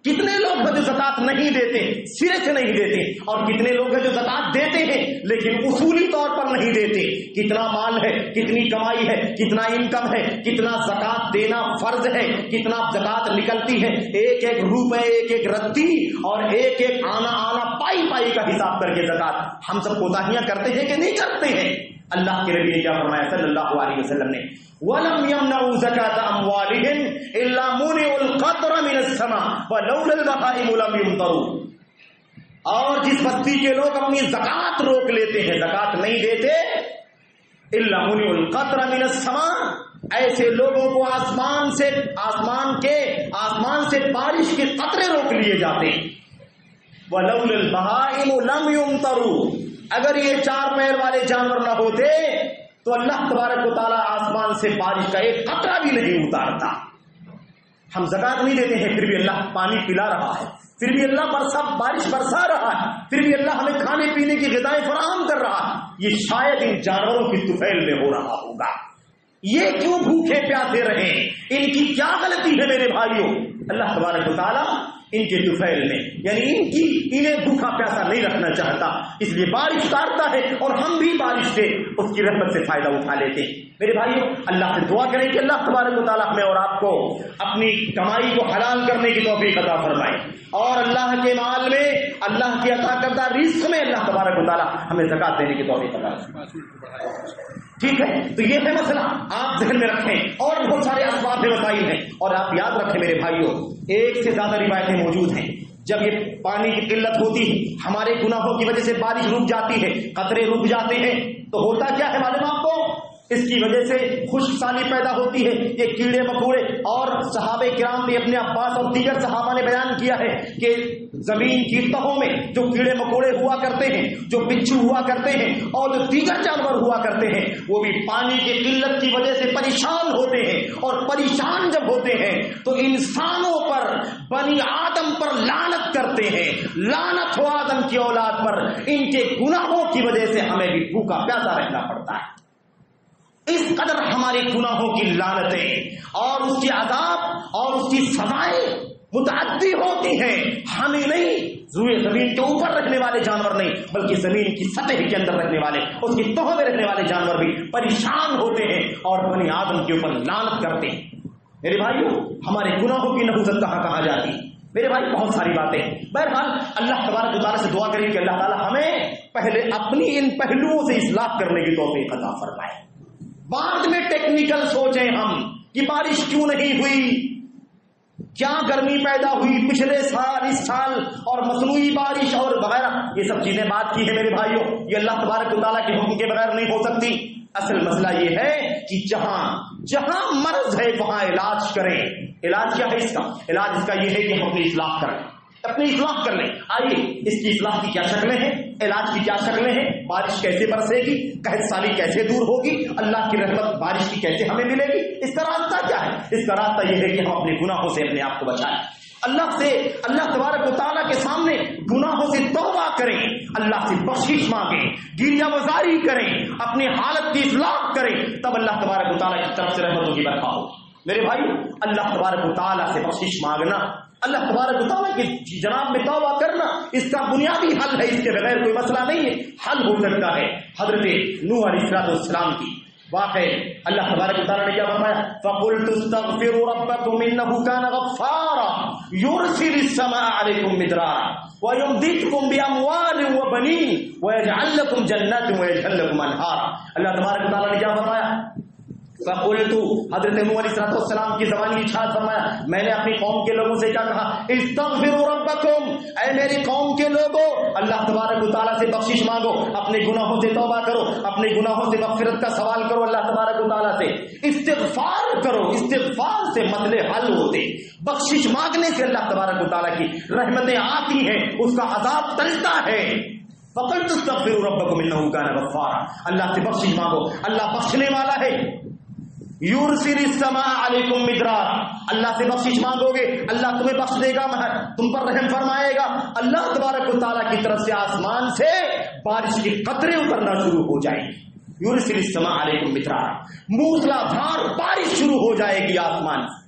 کتنے لوگ ہیں جو زکات نہیں دیتے, سرے سے نہیں دیتے, اور کتنے لوگ ہیں جو زکات دیتے ہیں لیکن اصولی طور پر نہیں دیتے. کتنا مال ہے, کتنی کمائی ہے, کتنا انکم ہے, کتنا زکات دینا فرض ہے, کتنا زکات نکلتی ہے, ایک ایک روپے, ایک ایک رتی اور ایک ایک آنا پائی کا حساب کر کے زکات ہم سب کوتاہیاں کرتے ہیں کہ نہیں کرتے ہیں؟ اللہ کے نبی نے کیا فرمایا صلی اللہ علیہ وسلم نے, وَلَمْ يَمْنَعُوا زَكَاةَ أَمْوَالِهِمْ إِلَّا مُنِعُوا الْقَطْرَ مِنَ السَّمَاءِ وَلَوْلَا الْبَهَائِمُ لَمْ يُمْطَرُوا. اور جس بستی کے لوگ اپنی زکات روک لیتے ہیں, زکات نہیں دیتے, إِلَّا مُنِعُوا الْقَطْرَ مِنَ السَّمَاءِ, ایسے لوگوں کو آسمان سے بارش کے قطرے روک لیے جاتے ہیں. وَلَوْلَا الْبَهَائِمُ لَمْ يُمْطَرُوا, اگر یہ 4 پیر والے جانور نہ ہوتے تو اللہ تبارک و تعالیٰ آسمان سے بارش کا ایک قطرہ بھی نہیں اتارتا. ہم زکات نہیں دیتے ہیں پھر بھی اللہ پانی پلا رہا ہے, پھر بھی اللہ بارش برسا رہا ہے, پھر بھی اللہ ہمیں کھانے پینے کی غذائیں فراہم کر رہا ہے. یہ شاید ان جانوروں کی طفیل میں ہو رہا ہوگا. یہ کیوں بھوکے پیاسے رہے, ان کی کیا غلطی ہے میرے بھائیوں؟ اللہ تبارک و تعالیٰ ان کے طفیل میں یعنی انہیں بھوکا پیاسا نہیں رکھنا چاہتا, اس لیے بارش اتارتا ہے اور ہم بھی بارش سے اس کی رحمت سے فائدہ اٹھا لیتے ہیں. میرے بھائیوں اللہ سے دعا کریں کہ اللہ تبارک و تعالیٰ ہمیں اور آپ کو اپنی کمائی کو حلال کرنے کی توفیق عطا فرمائے, اور اللہ کے مال میں, اللہ کے عطا کردہ رزق میں اللہ تبارک و تعالیٰ ہمیں زکات دینے کی توفیق عطا فرمائے. ٹھیک ہے, تو یہ ہے مسئلہ, آپ ذہن میں رکھیں. اور بہت سارے اسباب میں مسائل ہیں, اور آپ یاد رکھیں میرے بھائیوں, ایک سے زیادہ روایتیں موجود ہیں. جب یہ پانی کی قلت ہوتی ہے, ہمارے گناہوں کی وجہ سے بارش رک جاتی ہے, قطرے رک جاتے ہیں, تو ہوتا کیا ہے معلوم آپ کو؟ اس کی وجہ سے خشک سالی پیدا ہوتی ہے. یہ کیڑے مکوڑے, اور صحابہ کرام نے, اپنے عباس اور دیگر صحابہ نے بیان کیا ہے کہ زمین کی تہوں میں جو کیڑے مکوڑے ہوا کرتے ہیں, جو بچھو ہوا کرتے ہیں, اور جو دیگر جانور ہوا کرتے ہیں, وہ بھی پانی کی قلت کی وجہ سے پریشان ہوتے ہیں. اور پریشان جب ہوتے ہیں تو انسانوں پر, بنی آدم پر لعنت کرتے ہیں. لعنت ہو آدم کی اولاد پر, ان کے گناہوں کی وجہ سے ہمیں بھی بھوکا پیاسا رہنا پڑتا ہے. اس قدر ہمارے گناہوں کی لعنتیں اور اس کے عذاب اور اس کی سزائیں متعدی ہوتی ہیں. ہمیں نہیں, زمین کے اوپر رکھنے والے جانور نہیں, بلکہ زمین کی سطح کے اندر رکھنے والے, اس کی تہوں میں رکھنے والے جانور بھی پریشان ہوتے ہیں اور بنی آدم کے اوپر لعنت کرتے ہیں. میرے بھائیوں ہمارے گناہوں کی نحوست کہاں جاتی ہے؟ میرے بھائی بہت ساری باتیں. بہرحال اللہ تبارک و تعالیٰ سے دعا کریں کہ اللہ تعالیٰ ہمیں پہلے اپنی ان پہلوؤں سے اصلاح کرنے کی توفیق عطا فرمائے. بعد میں ٹیکنیکل سوچیں ہم کہ بارش کیوں نہیں ہوئی, کیا گرمی پیدا ہوئی پچھلے سال, اس سال, اور مصنوعی بارش اور وغیرہ, یہ سب چیزیں بات کی ہے میرے بھائیوں. یہ اللہ تبارک و تعالیٰ کے حکم کے بغیر نہیں ہو سکتی. اصل مسئلہ یہ ہے کہ جہاں مرض ہے وہاں علاج کریں. علاج کیا ہے اس کا؟ علاج اس کا یہ ہے کہ ہم اپنی اصلاح کریں, اپنی اصلاح کر لیں. آئیے اس کی اصلاح کی کیا شکلیں ہیں, علاج کی کیا شکلیں ہیں, بارش کیسے برسے گی, قحط سالی کیسے دور ہوگی, اللہ کی رحمت بارش کی کیسے ہمیں ملے گی, اس کا راستہ کیا ہے؟ اس کا راستہ یہ ہے کہ ہم اپنے گناہوں سے اپنے آپ کو بچائیں. اللہ تبارک و تعالیٰ کے سامنے گناہوں سے توبہ کریں, اللہ سے بخشش مانگیں, گریہ وزاری کریں, اپنی حالت کی اصلاح کریں, تب اللہ تبارک و تعالیٰ کی طرف سے رحمتوں کی برکھا ہو. میرے بھائی اللہ تبارک و تعالیٰ سے بخشش مانگنا اللہ تبارک و تعالیٰ کی جناب میں توبہ کرنا اس کا بنیادی حل ہے، اس کے بغیر کوئی مسئلہ نہیں ہے، حل ہو سکتا ہے۔ حضرت نوح علیہ السلام کی واقع اللہ تبارک و تعالیٰ نے کیا فرمایا؟ فَقُلْتُ اسْتَغْفِرُوا رَبَّكُمْ إِنَّهُ كَانَ غَفَّارًا يُرْسِلِ السَّمَاءَ عَلَيْكُمْ مِدْرَارًا وَيُمْدِدْكُمْ بِأَمْوَالٍ وَبَنِينَ وَيَجْعَلْ لَكُمْ جَنَّاتٍ وَيَجْعَلْ لَكُمْ أَنْهَارًا۔ اللہ تبارک و تعالیٰ نے کیا فرمایا؟ فَقُلْتُ حضرت نوح علیہ السلام کی زبانی ارشاد فرمایا، میں نے اپنی قوم کے لوگوں سے کیا کہا؟ استغفروا ربکم، اے میری قوم کے لوگوں اللہ تبارک و تعالیٰ سے بخشش مانگو، اپنے گناہوں سے توبہ کرو، اپنے گناہوں سے مغفرت کا سوال کرو اللہ تبارک و تعالیٰ سے، استغفار کرو، استغفار سے مسئلے حل ہوتے، بخشش مانگنے سے اللہ تبارک و تعالیٰ کی رحمتیں آتی ہیں، اس کا عذاب ٹلتا ہے۔ فَقُلْتُ اسْتَغْفِرُوا رَبَّكُمْ إِنَّهُ كَانَ غَفَّارًا، اللہ سے بخشش مانگو، اللہ بخشنے والا ہے۔ یورسل السماء علیکم مدرارا، اللہ سے بخشش مانگو گے اللہ تمہیں بخش دے گا، تم پر رحم فرمائے گا، اللہ تبارک و تعالیٰ کی طرف سے آسمان سے بارش کی قطریں اترنا شروع ہو جائیں گی۔ یورسل السماء علیکم مدرارا، موسلا دھار بارش شروع ہو جائے گی آسمان سے۔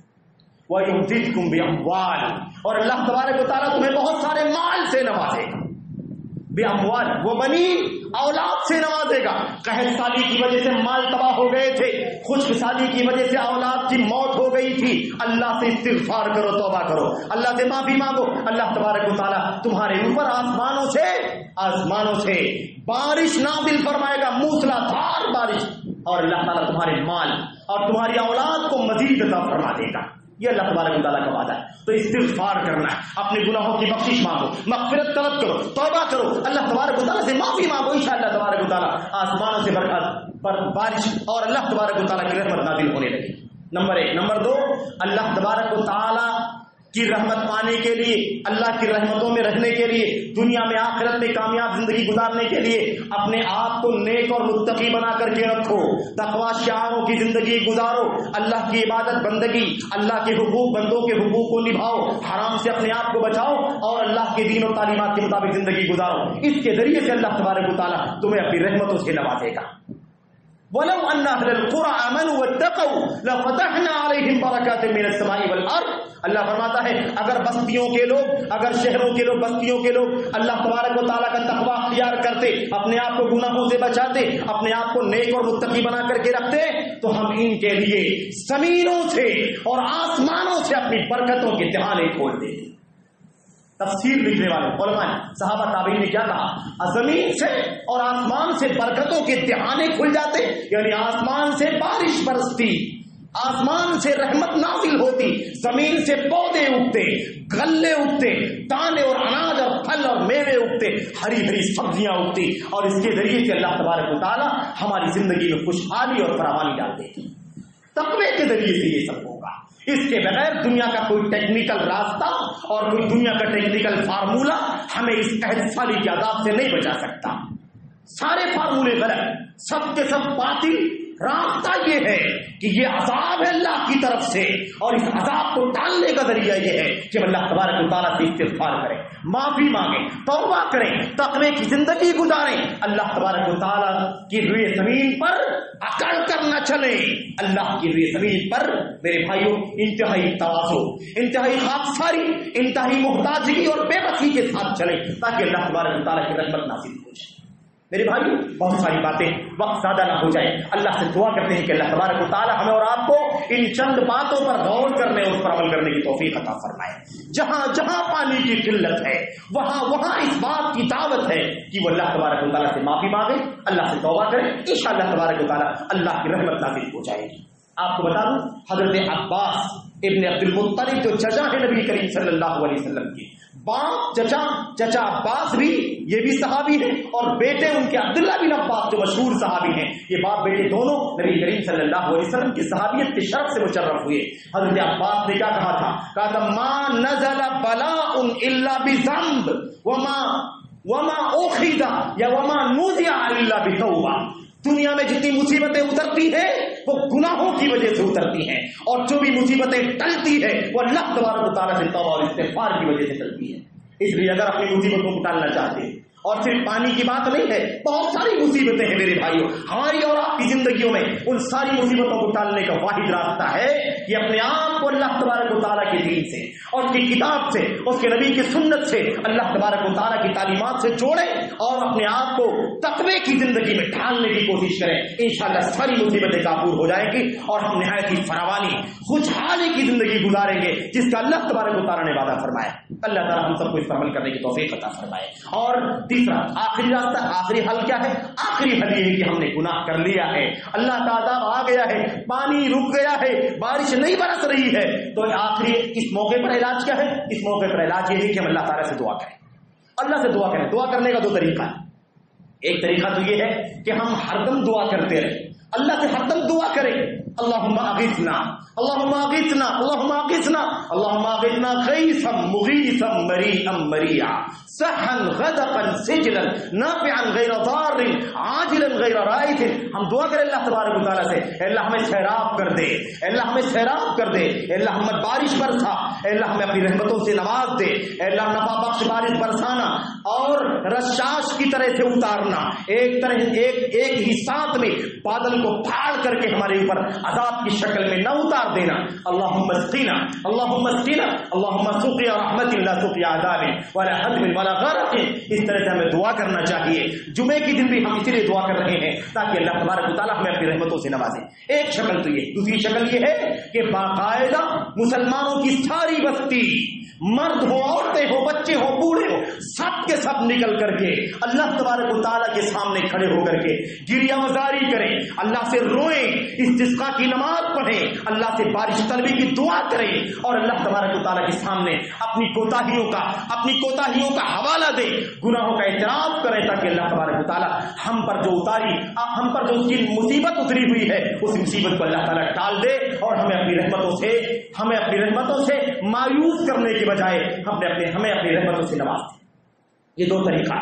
وَيُمْدِدْكُمْ بِأَمْوَالٍ، اور اللہ تبارک و تعالیٰ تمہیں بہت سارے مال سے نوازے گا، بِأَمْوَالٍ وَبَنِينَ، اولاد سے نوازے گا۔ قحط سالی کی وجہ سے مال تباہ ہو گئے تھے، خشک سالی کی وجہ سے اولاد کی موت ہو گئی تھی، اللہ سے استغفار کرو، توبہ کرو، اللہ سے معافی مانگو، اللہ تبارک و تعالیٰ تمہارے اوپر آسمانوں سے بارش نازل فرمائے گا، موسلا دھار بارش، اور اللہ تعالیٰ تمہارے مال اور تمہاری اولاد کو مزید عطا فرما دے گا۔ یہ اللہ تبارک و تعالیٰ کا وعدہ ہے۔ تو استغفار کرنا ہے، اپنے گناہوں کی بخشش مانگو، مغفرت طلب کرو، توبہ کرو، اللہ تبارک و تعالیٰ سے معافی مانگو، انشاءاللہ تبارک و تعالیٰ آسمانوں سے برکات پر بارش اور اللہ تبارک و تعالیٰ کی رحمت نازل ہونے لگی۔ نمبر 1۔ نمبر 2، اللہ تبارک و تعالیٰ کی رحمت پانے کے لیے، اللہ کی رحمتوں میں رہنے کے لیے، دنیا میں آخرت میں کامیاب زندگی گزارنے کے لیے اپنے آپ کو نیک اور متقی بنا کر کے رکھو، تقوی شعاروں کی زندگی گزارو، اللہ کی عبادت بندگی، اللہ کے حقوق، بندوں کے حقوق کو نبھاؤ، حرام سے اپنے آپ کو بچاؤ اور اللہ کے دین اور تعلیمات کے مطابق زندگی گزارو۔ اس کے ذریعے سے اللہ تبارک و تعالیٰ تمہیں اپنی رحمتوں سے نوازے گا۔ وَلَوْ أَنَّ أَهْلَ الْقُرَىٰ آمَنُوا وَاتَّقَوْا لَفَتَحْنَا عَلَيْهِمْ بَرَكَاتٍ مِّنَ السَّمَاءِ وَالْأَرْضِ، اللہ فرماتا ہے اگر بستیوں کے لوگ، اگر شہروں کے لوگ، بستیوں کے لوگ اللہ تبارک و تعالیٰ کا تقویٰ اختیار کرتے، اپنے آپ کو گناہوں سے بچاتے، اپنے آپ کو نیک اور متقی بنا کر کے رکھتے، تو ہم ان کے لیے زمینوں سے اور آسمانوں سے اپنی برکتوں کے دہانے کھول دیتے۔ تفسیر لکھنے والے علماء صحابہ تابعین نے کیا کہا؟ زمین سے اور آسمان سے برکتوں کے دہانے کھل جاتے، یعنی آسمان سے بارش برستی، آسمان سے رحمت نازل ہوتی، زمین سے پودے اگتے، غلے اگتے، دانے اور اناج اور پھل اور میوے اگتے، ہری ہری سبزیاں اگتی، اور اس کے ذریعے سے اللہ تبارک و تعالیٰ ہماری زندگی میں خوشحالی اور فراوانی ڈال دیتی۔ تقوی کے ذریعے سے یہ سب ہوگا، اس کے بغیر دنیا کا کوئی ٹیکنیکل راستہ اور کوئی دنیا کا ٹیکنیکل فارمولہ ہمیں اس قحط سالی کے عذاب سے نہیں بچا سکتا۔ سارے فارمولے غلط، سب کے سب باطل۔ راستہ یہ ہے کہ یہ عذاب ہے اللہ کی طرف سے، اور اس عذاب کو ٹالنے کا ذریعہ یہ ہے کہ اللہ تبارک و تعالیٰ سے استغفار کریں، معافی مانگیں، توبہ کریں، تقوی کی زندگی گزاریں، اللہ تبارک و تعالیٰ کی روئے زمین پر اکڑ کر نہ چلیں۔ اللہ کی روئے زمین پر میرے بھائیوں انتہائی تواضع، انتہائی خاکساری، انتہائی محتاجگی اور بے بسی کے ساتھ چلیں، تاکہ اللہ تبارک و تعالیٰ کی رحمت نازل ہو جائے۔ میرے بھائیو بہت ساری باتیں، وقت زیادہ نہ ہو جائے، اللہ سے دعا کرتے ہیں کہ اللہ تبارک و تعالیٰ ہمیں اور آپ کو ان چند باتوں پر غور کرنے اور اس پر عمل کرنے کی توفیق عطا فرمائے۔ جہاں جہاں پانی کی قلت ہے وہاں اس بات کی دعوت ہے کہ وہ اللہ تبارک و تعالیٰ سے معافی مانگے، اللہ سے توبہ کرے، انشاءاللہ تبارک و تعالیٰ اللہ کی رحمت نازل ہو جائے گی۔ آپ کو بتا دوں حضرت عباس ابن عبد المطلب جو چچا ہے نبی کریم صلی اللہ علیہ وسلم کی، باپ چچا عباس بھی یہ بھی صحابی ہیں، اور بیٹے ان کے عبداللہ بن عباس جو مشہور صحابی ہیں، یہ باپ بیٹے دونوں نبی کریم صلی اللہ علیہ وسلم کی صحابیت کے شرف سے مشرف ہوئے۔ حضرت عباس نے کیا کہا تھا ما نزل بلاء الا بذنب وما اخذ یا وما نوزع الا بتوبہ، دنیا میں جتنی مصیبتیں اترتی ہیں وہ گناہوں کی وجہ سے اترتی ہیں، اور جو بھی مصیبتیں ٹلتی ہے وہ اللہ تبارک و تعالیٰ سے توبہ اور استغفار کی وجہ سے ٹلتی ہے۔ اس لیے اگر اپنی مصیبتوں کو ٹالنا چاہتے ہیں اور صرف پانی کی بات نہیں ہے، بہت ساری مصیبتیں ہیں میرے بھائیوں ہماری اور آپ کی زندگیوں میں۔ ان ساری مصیبتوں کو ٹالنے کا واحد راستہ ہے کہ اپنے آپ کو اللہ تبارک و تعالیٰ کے دین سے اور اس کی کتاب سے، اس کے نبی کی سنت سے، اللہ تبارک و تعالیٰ کی تعلیمات سے جوڑیں اور اپنے آپ کو تقوی کی زندگی میں ڈھالنے کی کوشش کریں۔ انشاءاللہ ساری مصیبتیں کافور ہو جائیں گی اور ہم نہایت ہی فراوانی خوشحالی کی زندگی گزاریں گے جس کا اللہ تبارک و تعالیٰ نے وعدہ فرمایا۔ اللہ تعالیٰ ہم سب کو اس پر عمل کرنے کی توفیق عطا فرمائے۔ اور تیسرا آخری راستہ، آخری حل کیا ہے؟ آخری حل یہ ہے کہ ہم نے گناہ کر لیا ہے، اللہ کا عذاب آ گیا ہے، پانی رک گیا ہے، بارش نہیں برس رہی ہے، تو آخری اس موقع پر علاج کیا ہے؟ اس موقع پر علاج یہ ہے کہ ہم اللہ تعالیٰ سے دعا کریں، اللہ سے دعا کریں۔ دعا کرنے کا دو طریقہ ہے۔ ایک طریقہ تو یہ ہے کہ ہم ہر دم دعا کرتے رہیں، اللہ سے ہر دم دعا کریں، اللہم اغثنا اللہم اغثنا اللہم اغثنا اللہم اغثنا غیثا مغیثا مریعا مریعا صحا غدقا سجلا نافعا غیر ضار عاجلا غیر رائث۔ ہم دعا کریں اللہ تبارک و تعالیٰ سے، اے اللہ ہمیں سیراب کر دے، اے اللہ ہمیں سیراب کر دے، اے اللہ ہمیں بارش برسا، اے اللہ ہمیں اپنی رحمتوں سے نواز دے، اے اللہ نفع بخش بارش برسانا اور رشاش کی طرح سے اتارنا، ایک ہی ساتھ میں بادل کو پھاڑ کر کے ہمارے اوپر عذاب کی شکل میں نہ اتار دینا۔ اللہم اسقنا اللہم اسقنا اللہم سقیا رحمت لا سقیا عذاب ولا حدم ولا غرق۔ اس طرح سے ہمیں دعا کرنا چاہیے۔ جمعے کی دن بھی ہم اسی لیے دعا کر رہے ہیں تاکہ اللہ تبارک و تعالیٰ ہمیں اپنی رحمتوں سے نوازے۔ ایک شکل تو یہ، دوسری شکل یہ ہے کہ باقاعدہ مسلمانوں کی ساری بستی، مرد ہو، عورتیں ہو، بچے ہو، بوڑھے ہو، سب کے سب نکل کر کے اللہ تبارک و تعالیٰ کے سامنے کھڑے ہو کر کے گریہ مزاری کریں، اللہ سے روئیں، استسقاء کی نماز پڑھیں، اللہ سے بارش طلبی کی دعا کریں اور اللہ تبارک و تعالیٰ کے سامنے اپنی کوتاہیوں کا حوالہ دیں، گناہوں کا اعتراف کریں تاکہ اللہ تبارک و تعالیٰ ہم پر جو اس کی مصیبت اتری ہوئی ہے اس مصیبت کو اللہ تعالیٰ ٹال دے اور ہمیں اپنی رحمتوں سے مایوس کرنے کے بجائے ہمیں اپنی رحمتوں سے نواز دے۔ یہ دو طریقہ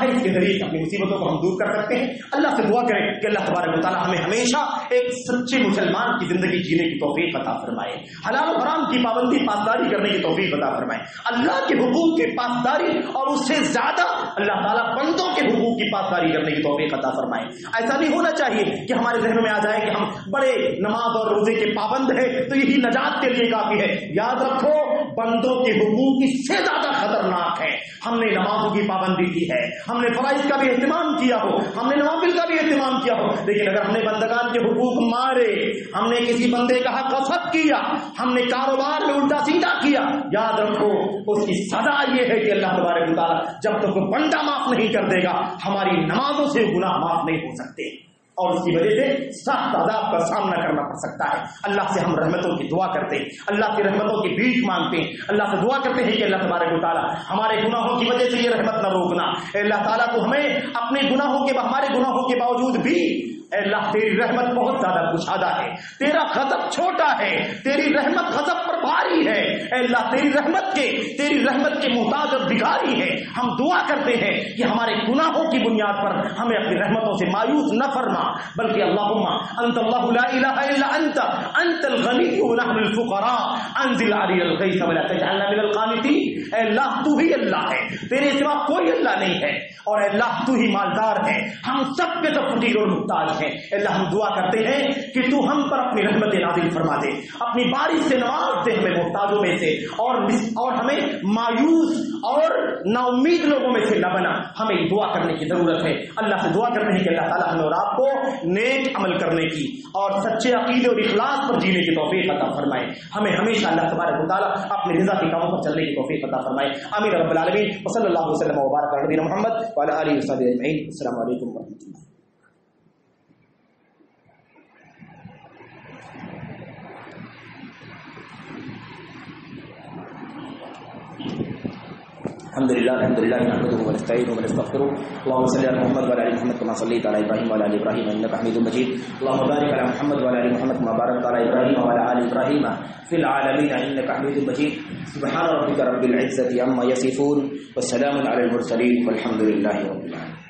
ہے، اس کے ذریعے اپنی مصیبتوں کو ہم دور کر سکتے ہیں۔ اللہ سے دعا کریں کہ اللہ تبارک و تعالیٰ ہمیں ہمیشہ ایک سچے مسلمان کی زندگی جینے کی توفیق عطا فرمائے، حلال و حرام کی پابندی پاسداری کرنے کی توفیق عطا فرمائے، اللہ کے حقوق کی پاسداری اور اس سے زیادہ اللہ تعالیٰ بندوں کے حقوق کی پاسداری کرنے کی توفیق عطا فرمائے۔ ایسا نہیں ہونا چاہیے کہ ہمارے ذہن میں آ جائے کہ ہم بڑے نماز اور روزے کے پابند ہیں تو یہی نجات کے لیے کافی ہے۔ یاد رکھو بندوں کے حقوق اس سے زیادہ خطرناک ہے۔ ہم نے نمازوں کی پابندی کی ہے، ہم نے فرائض کا بھی اہتمام کیا ہو، ہم نے نوافل کا بھی اہتمام کیا ہو، لیکن اگر ہم نے بندگان کے حقوق مارے، ہم نے کسی بندے کا حق غصب کیا، ہم نے کاروبار میں الٹا سیدھا کیا، یاد رکھو اس کی سزا یہ ہے کہ اللہ تبارک و تعالیٰ جب تک وہ بندہ معاف نہیں کر دے گا ہماری نمازوں سے گناہ معاف نہیں ہو سکتے اور اس کی وجہ سے سخت عذاب کا سامنا کرنا پڑ سکتا ہے۔ اللہ سے ہم رحمتوں کی دعا کرتے ہیں، اللہ کی رحمتوں کی بھیک مانگتے ہیں، اللہ سے دعا کرتے ہیں کہ اللہ تبارک و تعالیٰ ہمارے گناہوں کی وجہ سے یہ رحمت نہ روکنا۔ اے اللہ تعالیٰ تو ہمیں ہمارے گناہوں کے باوجود بھی اے اللہ تیری رحمت بہت زیادہ کشادہ ہے، تیرا غضب چھوٹا ہے، تیری رحمت غضب پر بھاری ہے، اے اللہ تیری رحمت کے محتاج اور بھکاری ہے۔ ہم دعا کرتے ہیں کہ ہمارے گناہوں کی بنیاد پر ہمیں اپنی رحمتوں سے مایوس نہ فرما، بلکہ اللہم انت اللہ لا الہ الا انت الغنی ونحن الفقراء انزل علینا الغیث ولا تجعلنا من القانطین۔ اے اللہ تو ہی اللہ ہے، تیرے سوا کوئی اللہ نہیں ہے، اور اے اللہ تو ہی مالدار ہے، ہم سب کے تو فقیر اور محتاج ہیں۔ اے اللہ ہم دعا کرتے ہیں کہ تو ہم پر اپنی رحمت نازل فرما دے، اپنی بارش سے نواز دے ہمیں محتاجوں میں سے، اور ہمیں مایوس اور نا امید لوگوں میں سے نہ بنا۔ ہمیں دعا کرنے کی ضرورت ہے، اللہ سے دعا کرتے ہیں کہ اللہ تعالیٰ ہمیں اور آپ کو نیک عمل کرنے کی اور سچے عقیدے اور اخلاص پر جینے کی توفیق عطا فرمائے۔ ہمیں ہمیشہ اللہ تبارک و تعالیٰ اپنے رضا کے کاموں پر چلنے کی توفیق عطا فرمائے۔ آمین رب العالمین، وصلی اللہ وسلم وبارک علی نبینا محمد وعلی آلہ وصحبہ اجمعین۔ السلام علیکم ورحمۃ اللہ۔ الحمد لله نحمده ونستعينه ونستغفره اللهم صل على محمد وعلى ال محمد كما صليت على ابراهيم وعلى ال ابراهيم انك حميد مجيد اللهم بارك على محمد وعلى ال محمد كما باركت على ابراهيم وعلى ال ابراهيم في العالمين انك حميد مجيد سبحان ربك رب العزة عما يصفون والسلام على المرسلين والحمد لله رب العالمين۔